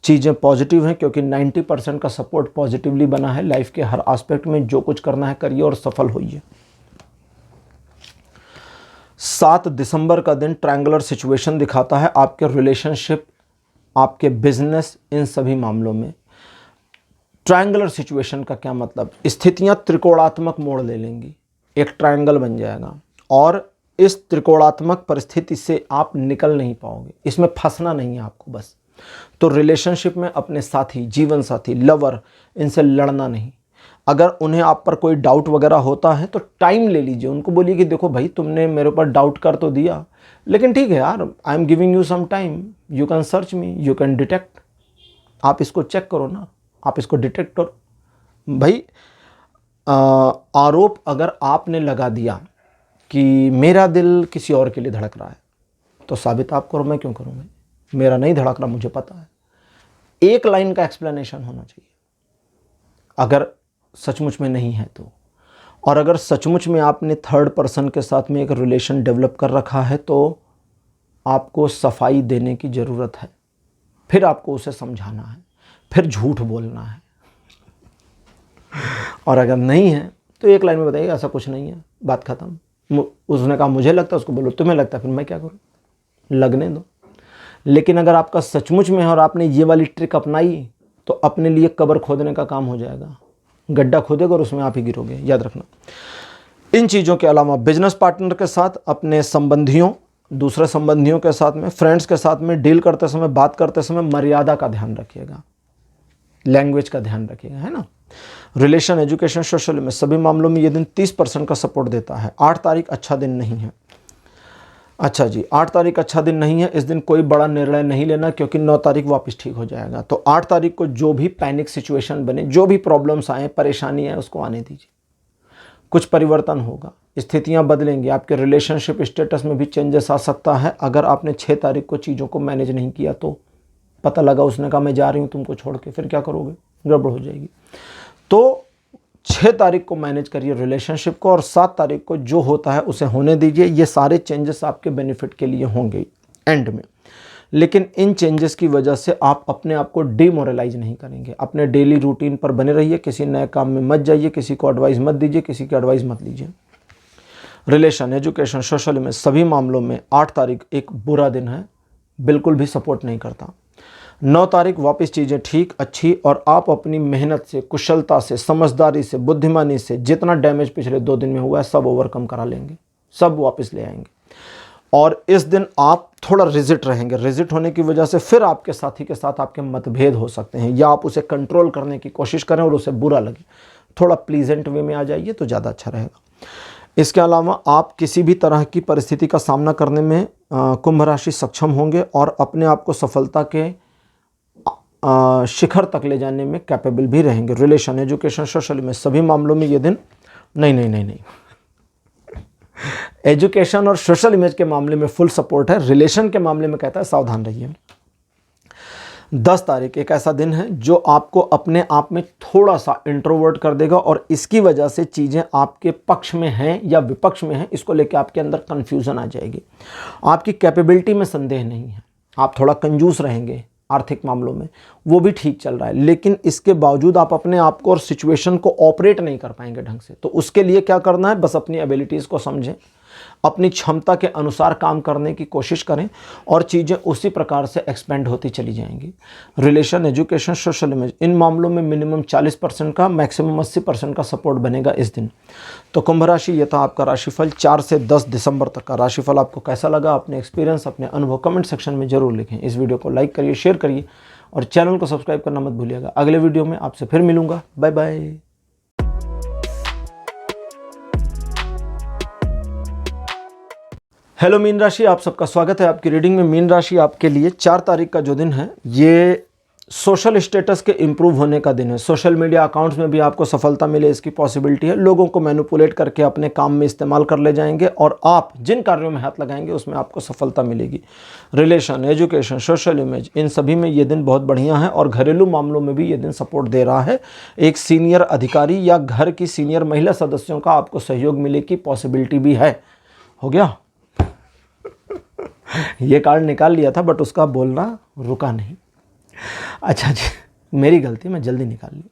चीज़ें पॉजिटिव हैं क्योंकि 90% का सपोर्ट पॉजिटिवली बना है। लाइफ के हर एस्पेक्ट में जो कुछ करना है करिए और सफल होइए। 7 दिसंबर का दिन ट्रायंगुलर सिचुएशन दिखाता है आपके रिलेशनशिप, आपके बिजनेस, इन सभी मामलों में। ट्रायंगुलर सिचुएशन का क्या मतलब, स्थितियां त्रिकोणात्मक मोड़ ले लेंगी, एक ट्रायंगल बन जाएगा, और इस त्रिकोणात्मक परिस्थिति से आप निकल नहीं पाओगे, इसमें फंसना नहीं है आपको बस। तो रिलेशनशिप में अपने साथी, जीवन साथी, लवर, इनसे लड़ना नहीं। अगर उन्हें आप पर कोई डाउट वगैरह होता है तो टाइम ले लीजिए, उनको बोलिए कि देखो भाई तुमने मेरे ऊपर डाउट कर तो दिया, लेकिन ठीक है यार, I am giving you some time, you can search me, you can detect, आप इसको चेक करो ना, आप इसको डिटेक्ट करो। भाई आरोप अगर आपने लगा दिया कि मेरा दिल किसी और के लिए धड़क रहा है, तो साबित आप करो, मैं क्यों करूँगा? मेरा नहीं धड़क रहा, मुझे पता है। एक लाइन का एक्सप्लेनेशन होना चाहिए अगर सचमुच में नहीं है तो। और अगर सचमुच में आपने थर्ड पर्सन के साथ में एक रिलेशन डेवलप कर रखा है तो आपको सफाई देने की ज़रूरत है, फिर आपको उसे समझाना है, फिर झूठ बोलना है। और अगर नहीं है तो एक लाइन में बताइए ऐसा कुछ नहीं है, बात खत्म। उसने कहा मुझे लगता है, उसको बोलो तुम्हें लगता है, फिर मैं क्या करूँ, लगने दो। लेकिन अगर आपका सचमुच में है और आपने ये वाली ट्रिक अपनाई तो अपने लिए कब्र खोदने का काम हो जाएगा। गड्ढा खोदेगा और उसमें आप ही गिरोगे, याद रखना। इन चीज़ों के अलावा बिजनेस पार्टनर के साथ, अपने संबंधियों, दूसरे संबंधियों के साथ में, फ्रेंड्स के साथ में डील करते समय, बात करते समय मर्यादा का ध्यान रखिएगा, लैंग्वेज का ध्यान रखिएगा, है ना। रिलेशन, एजुकेशन, सोशल में सभी मामलों में ये दिन 30% का सपोर्ट देता है। 8 तारीख अच्छा दिन नहीं है। अच्छा जी, 8 तारीख अच्छा दिन नहीं है। इस दिन कोई बड़ा निर्णय नहीं लेना क्योंकि 9 तारीख वापस ठीक हो जाएगा। तो 8 तारीख को जो भी पैनिक सिचुएशन बने, जो भी प्रॉब्लम्स आए, परेशानी आए, उसको आने दीजिए। कुछ परिवर्तन होगा, स्थितियां बदलेंगी, आपके रिलेशनशिप स्टेटस में भी चेंजेस आ सकता है। अगर आपने 6 तारीख को चीज़ों को मैनेज नहीं किया तो पता लगा उसने कहा मैं जा रही हूँ तुमको छोड़ के, फिर क्या करोगे, गड़बड़ हो जाएगी। तो 6 तारीख को मैनेज करिए रिलेशनशिप को और 7 तारीख को जो होता है उसे होने दीजिए। ये सारे चेंजेस आपके बेनिफिट के लिए होंगे एंड में। लेकिन इन चेंजेस की वजह से आप अपने आप को डिमोरलाइज नहीं करेंगे। अपने डेली रूटीन पर बने रहिए, किसी नए काम में मत जाइए, किसी को एडवाइस मत दीजिए, किसी की एडवाइस मत लीजिए। रिलेशन, एजुकेशन, सोशल में सभी मामलों में 8 तारीख एक बुरा दिन है, बिल्कुल भी सपोर्ट नहीं करता। 9 तारीख वापस चीज़ें ठीक, अच्छी, और आप अपनी मेहनत से, कुशलता से, समझदारी से, बुद्धिमानी से जितना डैमेज पिछले 2 दिन में हुआ है सब ओवरकम करा लेंगे, सब वापस ले आएंगे। और इस दिन आप थोड़ा रिजिट रहेंगे। रिजिट होने की वजह से फिर आपके साथी के साथ आपके मतभेद हो सकते हैं, या आप उसे कंट्रोल करने की कोशिश करें और उसे बुरा लगे। थोड़ा प्लीजेंट वे में आ जाइए तो ज़्यादा अच्छा रहेगा। इसके अलावा आप किसी भी तरह की परिस्थिति का सामना करने में कुंभ राशि सक्षम होंगे और अपने आप को सफलता के शिखर तक ले जाने में कैपेबल भी रहेंगे। रिलेशन, एजुकेशन, सोशल में सभी मामलों में ये दिन नहीं एजुकेशन और सोशल इमेज के मामले में फुल सपोर्ट है। रिलेशन के मामले में कहता है सावधान रहिए। 10 तारीख एक ऐसा दिन है जो आपको अपने आप में थोड़ा सा इंट्रोवर्ट कर देगा और इसकी वजह से चीज़ें आपके पक्ष में हैं या विपक्ष में हैं, इसको लेकर आपके अंदर कन्फ्यूज़न आ जाएगी। आपकी कैपेबिलिटी में संदेह नहीं है, आप थोड़ा कंजूस रहेंगे आर्थिक मामलों में, वो भी ठीक चल रहा है, लेकिन इसके बावजूद आप अपने आप को और सिचुएशन को ऑपरेट नहीं कर पाएंगे ढंग से। तो उसके लिए क्या करना है, बस अपनी एबिलिटीज़ को समझें, अपनी क्षमता के अनुसार काम करने की कोशिश करें और चीज़ें उसी प्रकार से एक्सपेंड होती चली जाएंगी। रिलेशन, एजुकेशन, सोशल इमेज, इन मामलों में मिनिमम 40% का, मैक्सिमम 80% का सपोर्ट बनेगा इस दिन। तो कुंभ राशि, ये था आपका राशिफल 4 से 10 दिसंबर तक का राशिफल। आपको कैसा लगा, अपने एक्सपीरियंस, अपने अनुभव कमेंट सेक्शन में जरूर लिखें। इस वीडियो को लाइक करिए, शेयर करिए और चैनल को सब्सक्राइब करना मत भूलिएगा। अगले वीडियो में आपसे फिर मिलूंगा। Bye bye. हेलो मीन राशि, आप सबका स्वागत है आपकी रीडिंग में। मीन राशि आपके लिए 4 तारीख का जो दिन है ये सोशल स्टेटस के इंप्रूव होने का दिन है। सोशल मीडिया अकाउंट्स में भी आपको सफलता मिले इसकी पॉसिबिलिटी है। लोगों को मैनिपुलेट करके अपने काम में इस्तेमाल कर ले जाएंगे और आप जिन कार्यों में हाथ लगाएंगे उसमें आपको सफलता मिलेगी। रिलेशन, एजुकेशन, सोशल इमेज, इन सभी में ये दिन बहुत बढ़िया है और घरेलू मामलों में भी ये दिन सपोर्ट दे रहा है। एक सीनियर अधिकारी या घर की सीनियर महिला सदस्यों का आपको सहयोग मिले की पॉसिबिलिटी भी है। हो गया, ये कार्ड निकाल लिया था बट उसका बोलना रुका नहीं। अच्छा जी, मेरी गलती, मैं जल्दी निकाल ली।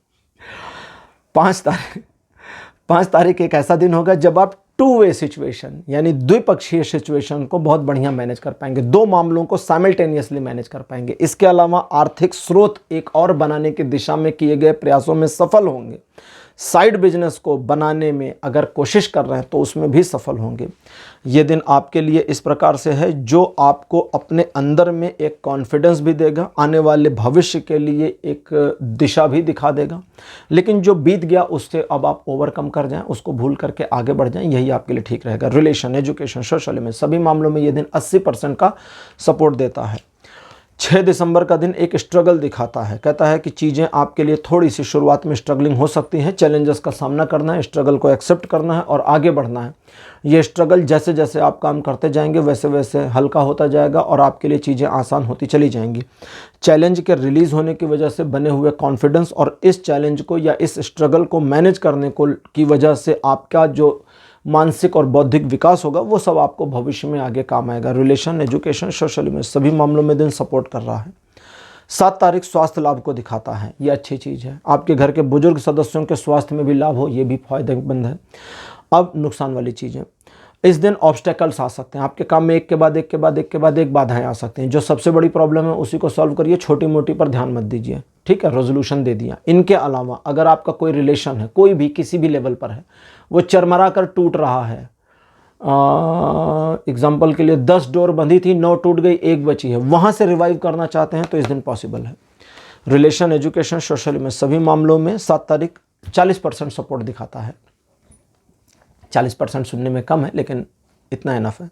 5 तारीख एक ऐसा दिन होगा जब आप 2 वे सिचुएशन यानी द्विपक्षीय सिचुएशन को बहुत बढ़िया मैनेज कर पाएंगे। 2 मामलों को साइमल्टेनियसली मैनेज कर पाएंगे। इसके अलावा आर्थिक स्रोत एक और बनाने की दिशा में किए गए प्रयासों में सफल होंगे। साइड बिजनेस को बनाने में अगर कोशिश कर रहे हैं तो उसमें भी सफल होंगे। ये दिन आपके लिए इस प्रकार से है जो आपको अपने अंदर में एक कॉन्फिडेंस भी देगा, आने वाले भविष्य के लिए एक दिशा भी दिखा देगा। लेकिन जो बीत गया उससे अब आप ओवरकम कर जाएं, उसको भूल करके आगे बढ़ जाएं, यही आपके लिए ठीक रहेगा। रिलेशन, एजुकेशन, सोशल में सभी मामलों में ये दिन 80% का सपोर्ट देता है। 6 दिसंबर का दिन एक स्ट्रगल दिखाता है, कहता है कि चीज़ें आपके लिए थोड़ी सी शुरुआत में स्ट्रगलिंग हो सकती हैं, चैलेंजेस का सामना करना है, स्ट्रगल को एक्सेप्ट करना है और आगे बढ़ना है। ये स्ट्रगल जैसे जैसे आप काम करते जाएंगे वैसे वैसे हल्का होता जाएगा और आपके लिए चीज़ें आसान होती चली जाएंगी। चैलेंज के रिलीज़ होने की वजह से बने हुए कॉन्फिडेंस और इस चैलेंज को या इस स्ट्रगल को मैनेज करने को की वजह से आपका जो मानसिक और बौद्धिक विकास होगा वो सब आपको भविष्य में आगे काम आएगा। रिलेशन, एजुकेशन, सोशल में सभी मामलों में दिन सपोर्ट कर रहा है। 7 तारीख स्वास्थ्य लाभ को दिखाता है, ये अच्छी चीज़ है। आपके घर के बुजुर्ग सदस्यों के स्वास्थ्य में भी लाभ हो, ये भी फायदेमंद है। अब नुकसान वाली चीज़ें, इस दिन ऑब्स्टेकल्स आ सकते हैं आपके काम में, एक के बाद एक बाधाएं आ सकती हैं। जो सबसे बड़ी प्रॉब्लम है उसी को सॉल्व करिए, छोटी मोटी पर ध्यान मत दीजिए, ठीक है। रेजोल्यूशन दे दिया। इनके अलावा अगर आपका कोई रिलेशन है, कोई भी किसी भी लेवल पर है, वो चरमरा कर टूट रहा है, एग्जाम्पल के लिए 10 डोर बंधी थी, 9 टूट गई, 1 बची है, वहाँ से रिवाइव करना चाहते हैं तो इस दिन पॉसिबल है। रिलेशन, एजुकेशन, सोशल में सभी मामलों में 7 तारीख 40% सपोर्ट दिखाता है। 40% सुनने में कम है लेकिन इतना इनफ है।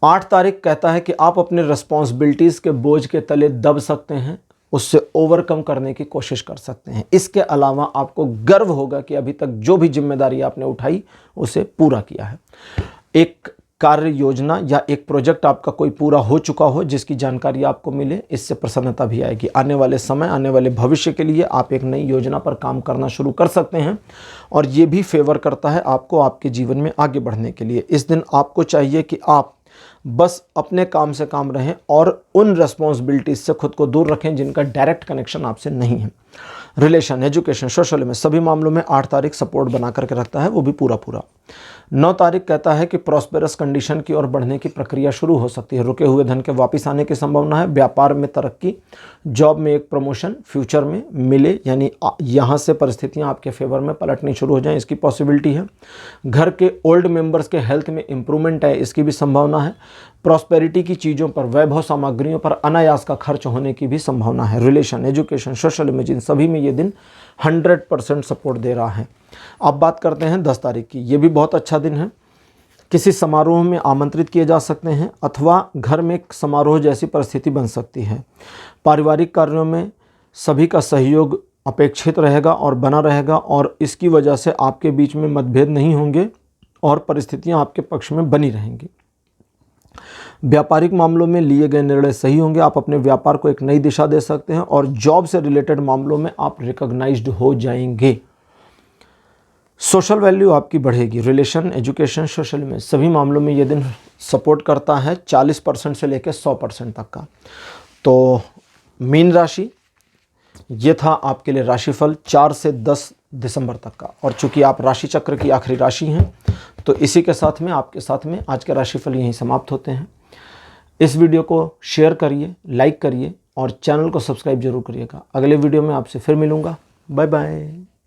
8 तारीख कहता है कि आप अपने रिस्पॉन्सिबिलिटीज़ के बोझ के तले दब सकते हैं, उससे ओवरकम करने की कोशिश कर सकते हैं। इसके अलावा आपको गर्व होगा कि अभी तक जो भी जिम्मेदारी आपने उठाई उसे पूरा किया है। एक कार्य योजना या एक प्रोजेक्ट आपका कोई पूरा हो चुका हो जिसकी जानकारी आपको मिले, इससे प्रसन्नता भी आएगी। आने वाले समय, आने वाले भविष्य के लिए आप एक नई योजना पर काम करना शुरू कर सकते हैं और ये भी फेवर करता है आपको आपके जीवन में आगे बढ़ने के लिए। इस दिन आपको चाहिए कि आप बस अपने काम से काम रहें और उन रेस्पॉन्सिबिलिटीज से खुद को दूर रखें जिनका डायरेक्ट कनेक्शन आपसे नहीं है। रिलेशन, एजुकेशन, सोशल में सभी मामलों में 8 तारीख सपोर्ट बना करके रखता है, वो भी पूरा। 9 तारीख कहता है कि प्रॉस्पेरस कंडीशन की ओर बढ़ने की प्रक्रिया शुरू हो सकती है। रुके हुए धन के वापस आने की संभावना है। व्यापार में तरक्की, जॉब में एक प्रमोशन फ्यूचर में मिले, यानी यहाँ से परिस्थितियाँ आपके फेवर में पलटनी शुरू हो जाएं, इसकी पॉसिबिलिटी है। घर के ओल्ड मेंबर्स के हेल्थ में इंप्रूवमेंट है, इसकी भी संभावना है। प्रॉस्पेरिटी की चीज़ों पर, वैभव सामग्रियों पर अनायास का खर्च होने की भी संभावना है। रिलेशन, एजुकेशन, सोशल इमेज, इन सभी में ये दिन 100% सपोर्ट दे रहा है। अब बात करते हैं 10 तारीख की। ये भी बहुत अच्छा दिन है। किसी समारोह में आमंत्रित किए जा सकते हैं अथवा घर में एक समारोह जैसी परिस्थिति बन सकती है। पारिवारिक कार्यों में सभी का सहयोग अपेक्षित रहेगा और बना रहेगा और इसकी वजह से आपके बीच में मतभेद नहीं होंगे और परिस्थितियां आपके पक्ष में बनी रहेंगी। व्यापारिक मामलों में लिए गए निर्णय सही होंगे, आप अपने व्यापार को एक नई दिशा दे सकते हैं और जॉब से रिलेटेड मामलों में आप रिकॉग्नाइज्ड हो जाएंगे। सोशल वैल्यू आपकी बढ़ेगी। रिलेशन, एजुकेशन, सोशल में सभी मामलों में ये दिन सपोर्ट करता है 40% से लेकर 100% तक का। तो मीन राशि, ये था आपके लिए राशिफल 4 से 10 दिसंबर तक का। और चूंकि आप राशि चक्र की आखिरी राशि हैं तो इसी के साथ में आपके साथ में आज के राशिफल यहीं समाप्त होते हैं। इस वीडियो को शेयर करिए, लाइक करिए और चैनल को सब्सक्राइब जरूर करिएगा। अगले वीडियो में आपसे फिर मिलूँगा। Bye bye.